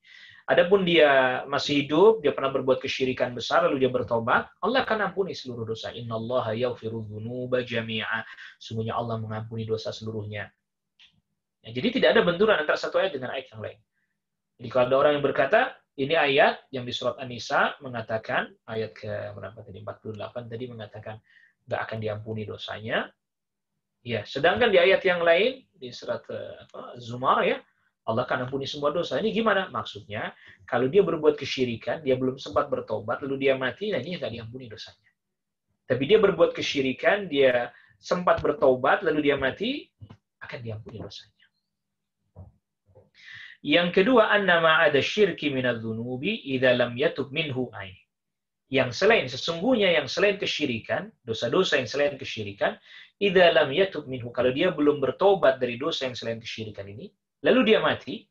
Adapun dia masih hidup, dia pernah berbuat kesyirikan besar lalu dia bertobat, Allah akan ampuni seluruh dosa. Innallaha yaghfiru dzunuba jami'a. Sungguhnya Allah mengampuni dosa seluruhnya. Ya, jadi tidak ada benturan antara satu ayat dengan ayat yang lain. Jadi kalau ada orang yang berkata, ini ayat yang di surat An-Nisa mengatakan, ayat ke berapa tadi, 48 tadi mengatakan nggak akan diampuni dosanya. Ya, sedangkan di ayat yang lain di surat Zumar ya, Allah akan ampuni semua dosa. Ini gimana? Maksudnya, kalau dia berbuat kesyirikan, dia belum sempat bertobat, lalu dia mati, nah ini nggak diampuni dosanya. Tapi dia berbuat kesyirikan, dia sempat bertobat, lalu dia mati, akan diampuni dosanya. Yang kedua, annama ada syirki minadz-dzunubi idza lam yatub minhu ain. Sesungguhnya yang selain kesyirikan, dosa-dosa yang selain kesyirikan, idza lam yatub minhu, kalau dia belum bertobat dari dosa yang selain kesyirikan ini, lalu dia mati,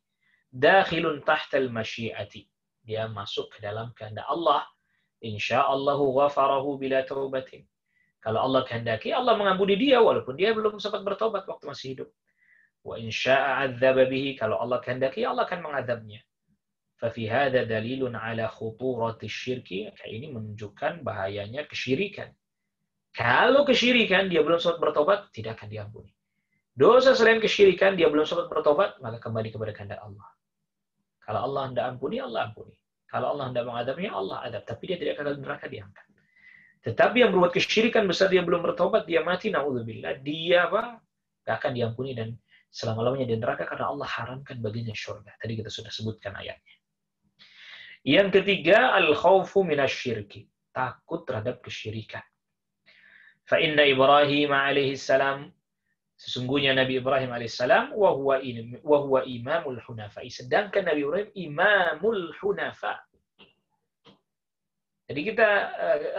dakhilun tahtal masyiati. Dia masuk ke dalam kehendak Allah. Insyaallahu ghafarahu bila taubatin. Kalau Allah kehendaki, Allah mengampuni dia walaupun dia belum sempat bertobat waktu masih hidup. Wa in syaa'a 'adzaba bihi, kalau Allah kehendaki Allah akan mengadabnya. Fa fi hadza dalilun 'ala khuturati syirki, ini menunjukkan bahayanya kesyirikan. Kalau kesyirikan dia belum sempat bertobat, tidak akan diampuni. Dosa selain kesyirikan dia belum sempat bertobat, maka kembali kepada kehendak Allah. Kalau Allah hendak ampuni, Allah ampuni. Kalau Allah hendak mengadabnya, Allah adab, tapi dia tidak akan neraka diangkat. Tetapi yang berbuat kesyirikan besar dia belum bertobat, dia mati, naudzubillah, dia tidak akan diampuni dan selama-lamanya di neraka karena Allah haramkan baginya syurga. Tadi kita sudah sebutkan ayatnya. Yang ketiga, al-khawfu minasyirki. Takut terhadap kesyirikan. Fa inna Ibrahim alaihi salam, sesungguhnya Nabi Ibrahim alaihissalam, wa huwa imamul hunafa. Sedangkan Nabi Ibrahim imamul hunafa. Jadi kita,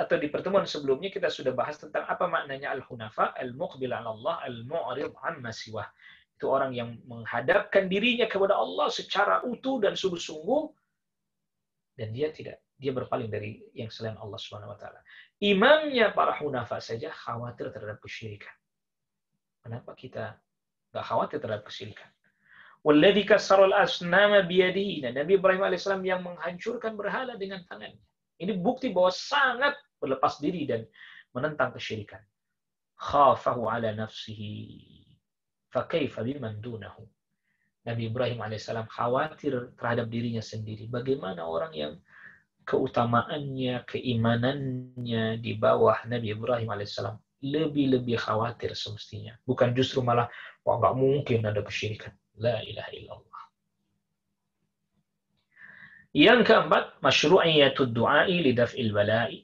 atau di pertemuan sebelumnya kita sudah bahas tentang apa maknanya al-hunafa, al-muqbil 'ala Allah, al-mu'rid 'amma siwah. Itu orang yang menghadapkan dirinya kepada Allah secara utuh dan sungguh-sungguh, dan dia berpaling dari yang selain Allah Subhanahu wa taala. Imamnya para hunafa saja khawatir terhadap kesyirikan. Kenapa kita enggak khawatir terhadap kesyirikan? Walladzi kassara al-asnama biyadihi. Nabi Ibrahim alaihissalam yang menghancurkan berhala dengan tangannya. Ini bukti bahwa sangat berlepas diri dan menentang kesyirikan. Khafahu ala nafsihi. Fakaifa biman dunahu. Nabi Ibrahim alaihissalam khawatir terhadap dirinya sendiri. Bagaimana orang yang keutamaannya, keimanannya di bawah Nabi Ibrahim alaihissalam lebih-lebih khawatir semestinya. Bukan justru malah, wah nggak mungkin ada kesyirikan. La ilaha illallah. Yang keempat, masyru'iyatud du'ai lidaf'il bala'i.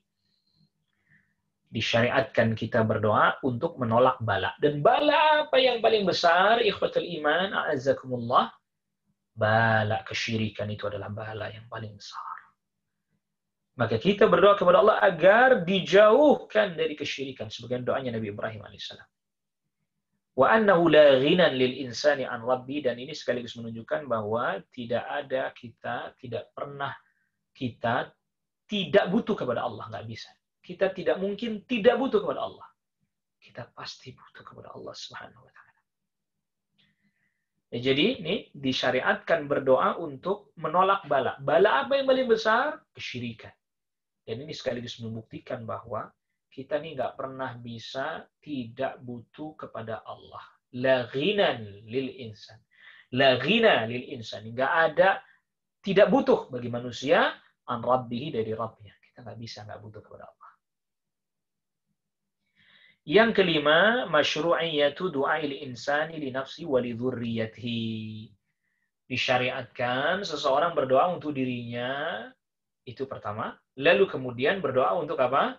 Disyariatkan kita berdoa untuk menolak bala. Dan bala apa yang paling besar? Ikhwatul iman, a'azzakumullah. Bala kesyirikan itu adalah bala yang paling besar. Maka kita berdoa kepada Allah agar dijauhkan dari kesyirikan. Sebagian doanya Nabi Ibrahim alaihissalam. Wa annahu la ghinan lil insani an rabbi, dan ini sekaligus menunjukkan bahwa tidak pernah kita tidak butuh kepada Allah, nggak bisa. Kita tidak mungkin tidak butuh kepada Allah. Kita pasti butuh kepada Allah Subhanahu wa taala. Jadi ini disyariatkan berdoa untuk menolak bala. Bala apa yang paling besar? Kesyirikan. Dan ini sekaligus membuktikan bahwa kita ini nggak pernah bisa tidak butuh kepada Allah. La ghinan lil insan. La ghina lil insan. Nggak ada, tidak butuh bagi manusia an rabbihi, dari Rabbnya. Kita nggak bisa nggak butuh kepada Allah. Yang kelima, masyru'iyatu du'ail insani li nafsi wa li dzurriyyatihi. Disyariatkan seseorang berdoa untuk dirinya, itu pertama. Lalu kemudian berdoa untuk apa?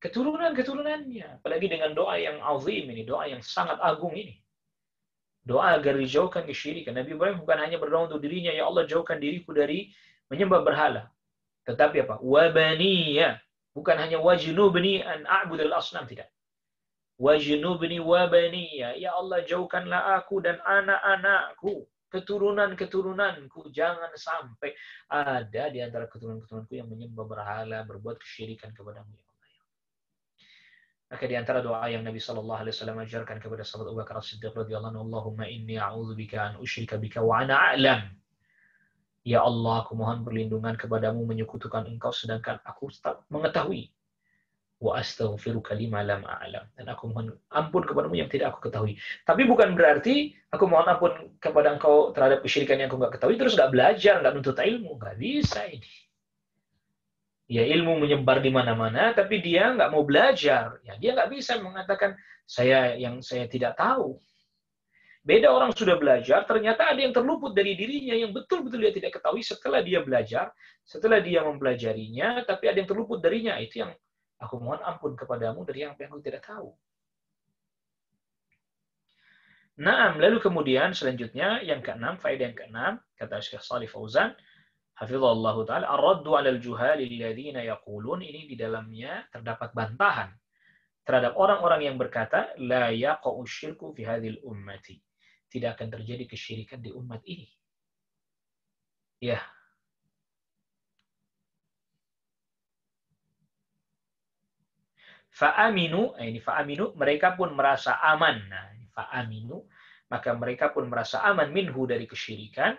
Keturunan-keturunannya. Apalagi dengan doa yang azim ini, doa yang sangat agung ini. Doa agar dijauhkan kesyirikan. Nabi Ibrahim bukan hanya berdoa untuk dirinya, ya Allah jauhkan diriku dari menyembah berhala. Tetapi apa? Wabaniya. Bukan hanya wajnubni an a'budal asnam, tidak. Wajnubni wabaniya. Ya Allah jauhkanlah aku dan anak-anakku, keturunan-keturunanku, jangan sampai ada di antara keturunan-keturunanku yang menyembah berhala, berbuat kesyirikan kepadamu, ya Allah. Maka di antara doa yang Nabi Shallallahu Alaihi Wasallam ajarkan kepada sahabat Abu Bakar As-Siddiq radhiyallahu anhu, Allahumma inni a'udzubika an usyrika bika wa ana a'lam. Ya Allah, aku mohon perlindungan kepadamu menyekutukan Engkau sedangkan aku tak mengetahui. Wa astaghfiruka lima lam a'lam. Dan aku mohon ampun kepadamu yang tidak aku ketahui. Tapi bukan berarti aku mohon ampun kepada Engkau terhadap kesyirikan yang aku nggak ketahui terus nggak belajar, nggak nuntut ilmu. Nggak bisa ini. Ya ilmu menyebar di mana-mana, tapi dia nggak mau belajar. Ya, dia nggak bisa mengatakan saya tidak tahu. Beda orang sudah belajar, ternyata ada yang terluput dari dirinya yang betul-betul dia tidak ketahui setelah dia belajar, setelah dia mempelajarinya, tapi ada yang terluput darinya. Itu yang aku mohon ampun kepadamu dari yang aku tidak tahu. Naam, lalu kemudian selanjutnya yang keenam, faedah yang keenam, kata Syekh Shalih Fauzan, hafizallah ta'ala, ar-raddu 'alal juhali alladziina yaqulun, ini di dalamnya terdapat bantahan terhadap orang-orang yang berkata la yaqa'u syirku fi hadhil ummati. Tidak akan terjadi kesyirikan di umat ini. Ya. Fa'aminu, ini fa'aminu, mereka pun merasa aman. Nah, fa'aminu, maka mereka pun merasa aman minhu dari kesyirikan.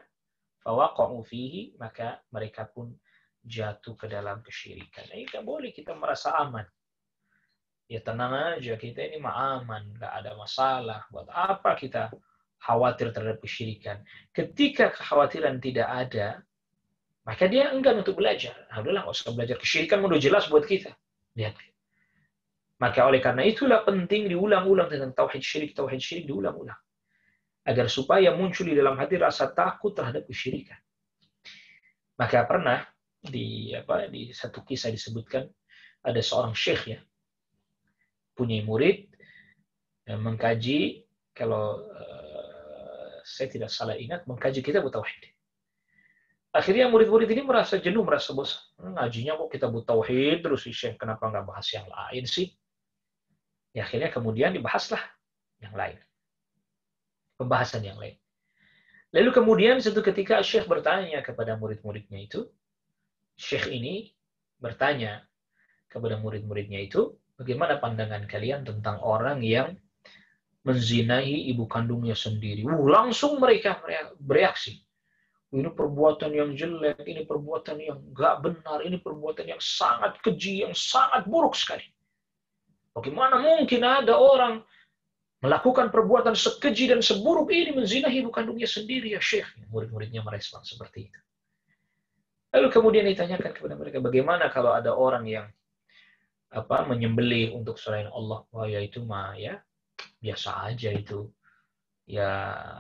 Fawaqa'u fihi, maka mereka pun jatuh ke dalam kesyirikan. Nah, tidak boleh kita merasa aman. Ya tenang aja, kita ini mah aman, nggak ada masalah. Buat apa kita khawatir terhadap kesyirikan? Ketika kekhawatiran tidak ada, maka dia enggan untuk belajar. Nah, udahlah, nggak usah belajar. Kesyirikan udah jelas buat kita. Lihat. Maka oleh karena itulah penting diulang-ulang tentang tauhid syirik diulang-ulang. Agar supaya muncul di dalam hati rasa takut terhadap kesyirikan. Maka pernah di satu kisah disebutkan ada seorang syekh ya punya murid mengkaji, kalau saya tidak salah ingat, mengkaji kitab tauhid. Akhirnya murid-murid ini merasa jenuh, merasa bosan. Ngajinya kok kitab tauhid terus si syekh, kenapa nggak bahas yang lain sih? Ya, akhirnya kemudian dibahaslah yang lain. Pembahasan yang lain. Lalu kemudian suatu ketika Syekh bertanya kepada murid-muridnya itu, Syekh ini bertanya kepada murid-muridnya itu, bagaimana pandangan kalian tentang orang yang menzinahi ibu kandungnya sendiri? Langsung mereka bereaksi. Ini perbuatan yang jelek, ini perbuatan yang nggak benar, ini perbuatan yang sangat keji, yang sangat buruk sekali. Bagaimana mungkin ada orang melakukan perbuatan sekeji dan seburuk ini, menzinahi ibu kandungnya sendiri, ya Syekh? Murid-muridnya merespon seperti itu. Lalu kemudian ditanyakan kepada mereka, bagaimana kalau ada orang yang menyembelih untuk selain Allah? Wah, ya itu mah ya biasa aja itu. Ya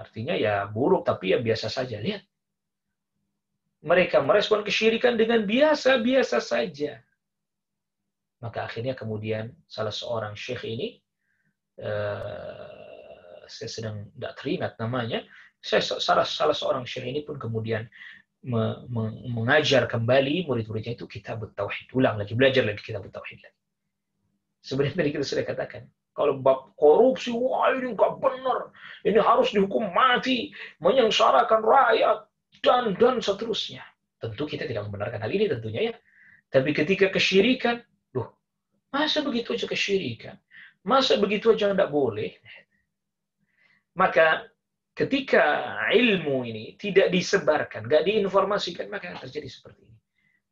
artinya ya buruk, tapi ya biasa saja. Lihat. Mereka merespon kesyirikan dengan biasa-biasa saja. Maka akhirnya kemudian salah seorang syekh ini, saya sedang tidak teringat namanya, salah seorang syekh ini pun kemudian mengajar kembali murid-muridnya itu kitab tauhid. Ulang lagi, belajar lagi kitab tauhid lagi. Sebenarnya tadi kita sudah katakan, kalau bab korupsi, wah ini nggak benar, ini harus dihukum mati, menyengsarakan rakyat, dan seterusnya. Tentu kita tidak membenarkan hal ini tentunya ya. Tapi ketika kesyirikan, loh, masa begitu aja kesyirikan? Masa begitu aja tidak boleh? Maka ketika ilmu ini tidak disebarkan, nggak diinformasikan, maka terjadi seperti ini.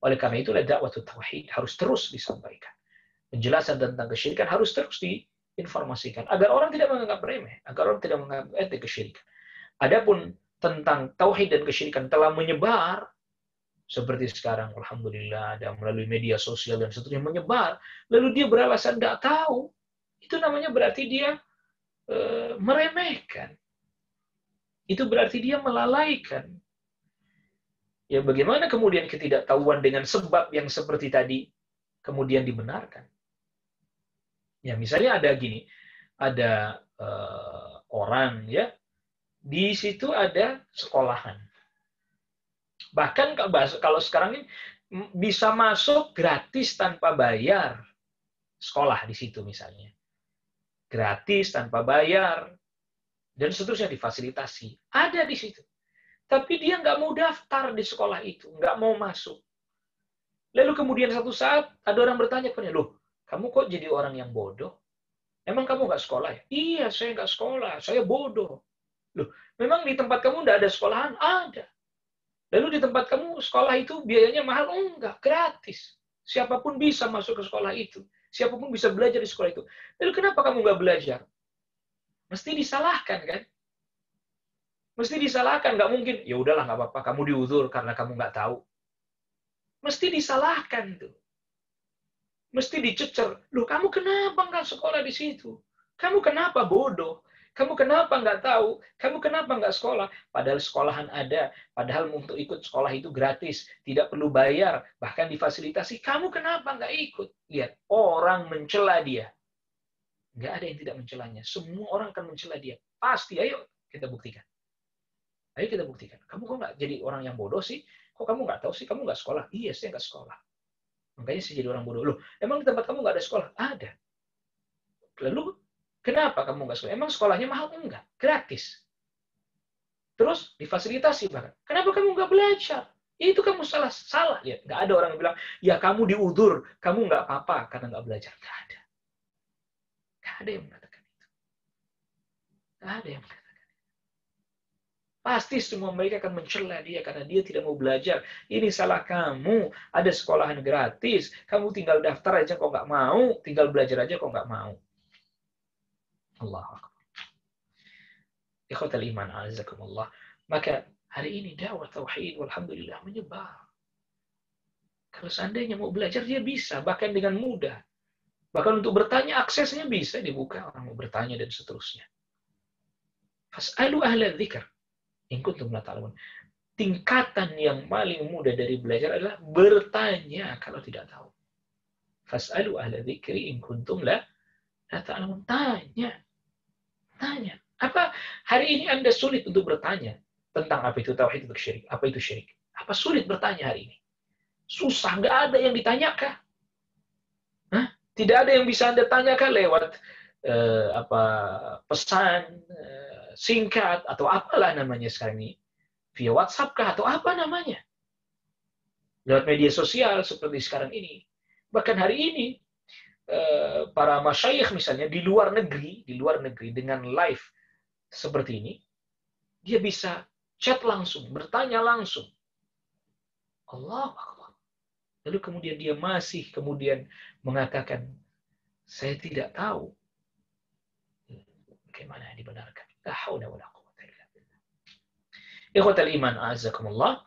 Oleh karena itulah dakwah tauhid harus terus disampaikan. Penjelasan tentang kesyirikan harus terus diinformasikan agar orang tidak menganggap remeh, agar orang tidak menganggap enteng kesyirikan. Adapun tentang tauhid dan kesyirikan telah menyebar seperti sekarang, alhamdulillah, ada melalui media sosial dan seterusnya menyebar, lalu dia beralasan tidak tahu, itu namanya berarti dia meremehkan. Itu berarti dia melalaikan. Ya bagaimana kemudian ketidaktahuan dengan sebab yang seperti tadi kemudian dibenarkan? Ya misalnya ada gini, ada orang ya, di situ ada sekolahan. Bahkan kalau sekarang ini bisa masuk gratis tanpa bayar sekolah di situ misalnya. Gratis tanpa bayar dan seterusnya difasilitasi. Ada di situ. Tapi dia nggak mau daftar di sekolah itu, nggak mau masuk. Lalu kemudian satu saat ada orang bertanya kepadanya, loh, kamu kok jadi orang yang bodoh? Emang kamu nggak sekolah ya? Iya, saya nggak sekolah. Saya bodoh. Loh, memang di tempat kamu nggak ada sekolahan? Ada. Lalu di tempat kamu sekolah itu biayanya mahal? Enggak, gratis. Siapapun bisa masuk ke sekolah itu. Siapapun bisa belajar di sekolah itu. Lalu kenapa kamu nggak belajar? Mesti disalahkan, kan? Mesti disalahkan. Nggak mungkin, ya udahlah, nggak apa-apa. Kamu diuzur karena kamu nggak tahu. Mesti disalahkan tuh. Mesti dicecer. Loh, kamu kenapa nggak sekolah di situ? Kamu kenapa bodoh? Kamu kenapa nggak tahu? Kamu kenapa nggak sekolah? Padahal sekolahan ada. Padahal untuk ikut sekolah itu gratis. Tidak perlu bayar. Bahkan difasilitasi. Kamu kenapa nggak ikut? Lihat, orang mencela dia. Nggak ada yang tidak mencelanya. Semua orang akan mencela dia. Pasti. Ayo kita buktikan. Ayo kita buktikan. Kamu kok nggak jadi orang yang bodoh sih? Kok kamu nggak tahu sih? Kamu nggak sekolah? Iya, saya nggak sekolah. Makanya saya jadi orang bodoh. Loh, emang di tempat kamu nggak ada sekolah? Ada. Lalu, kenapa kamu nggak sekolah? Emang sekolahnya mahal? Enggak. Gratis. Terus, difasilitasi bahkan. Kenapa kamu nggak belajar? Itu kamu salah. Lihat, nggak ada orang yang bilang, ya kamu diudur, kamu nggak apa-apa karena nggak belajar. Nggak ada. Nggak ada yang mengatakan itu. Nggak ada yang mengatakan. Pasti semua mereka akan mencela dia karena dia tidak mau belajar. Ini salah kamu. Ada sekolahan gratis. Kamu tinggal daftar aja kok nggak mau. Tinggal belajar aja kok nggak mau. Allahu Akbar. Ikhwatal iman, azakumullah. Maka hari ini dakwah tauhid walhamdulillah menyebar. Kalau seandainya mau belajar dia bisa. Bahkan dengan mudah. Bahkan untuk bertanya aksesnya bisa dibuka. Orang mau bertanya dan seterusnya. Fas'alu ahla dzikr. In kuntum la ta'lamun. Tingkatan yang paling mudah dari belajar adalah bertanya kalau tidak tahu. Fas'alu ahla dzikri in kuntum la ta'lamun. Tanya. Apa hari ini Anda sulit untuk bertanya tentang apa itu tauhid, itu syirik? Apa itu syirik? Apa sulit bertanya hari ini? Susah, nggak ada yang ditanyakan. Tidak ada yang bisa Anda tanyakan lewat pesan singkat atau apalah namanya sekarang ini, via WhatsApp kah atau apa namanya, lewat media sosial seperti sekarang ini. Bahkan hari ini para masyayikh misalnya di luar negeri dengan live seperti ini, dia bisa chat langsung, bertanya langsung. Allahu Akbar. Lalu kemudian dia masih mengatakan, saya tidak tahu. Bagaimana yang dibenarkan? La haula wala quwwata illa billah. Ikhwatal iman, a'azzakumullah.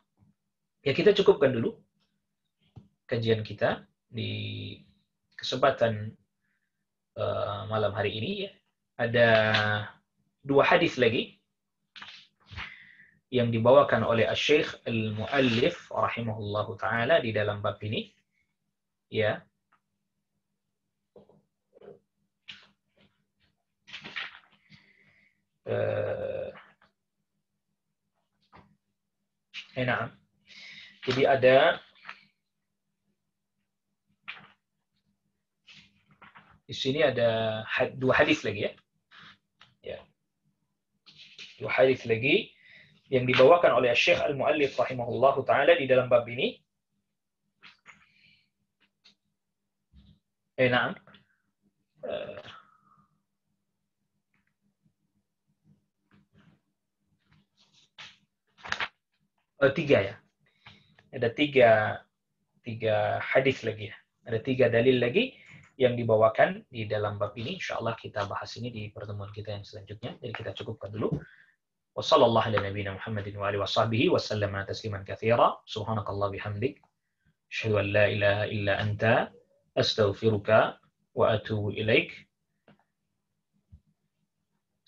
Ya, kita cukupkan dulu kajian kita di kesempatan malam hari ini ya. Ada 2 hadis lagi yang dibawakan oleh Asy-Syaikh Al-Muallif rahimahullahu taala di dalam bab ini. Ya. Nah. Jadi ada di sini ada 2 hadis lagi ya. Ya. 2 hadis lagi yang dibawakan oleh Syekh Al-Muallif rahimahullahu taala di dalam bab ini. Nah. 3 ya. Ada 3 hadis lagi ya. Ada 3 dalil lagi yang dibawakan di dalam bab ini. Insyaallah kita bahas ini di pertemuan kita yang selanjutnya. Jadi kita cukupkan dulu. Wassallallahu ala nabiyina Muhammadin wa alihi washabbihi wa sallama tasliman katsira. Subhanakallah bihamdik. Asyhadu an la ilaha illa anta astaghfiruka wa atubu ilaik.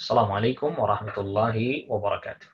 Assalamualaikum warahmatullahi wabarakatuh.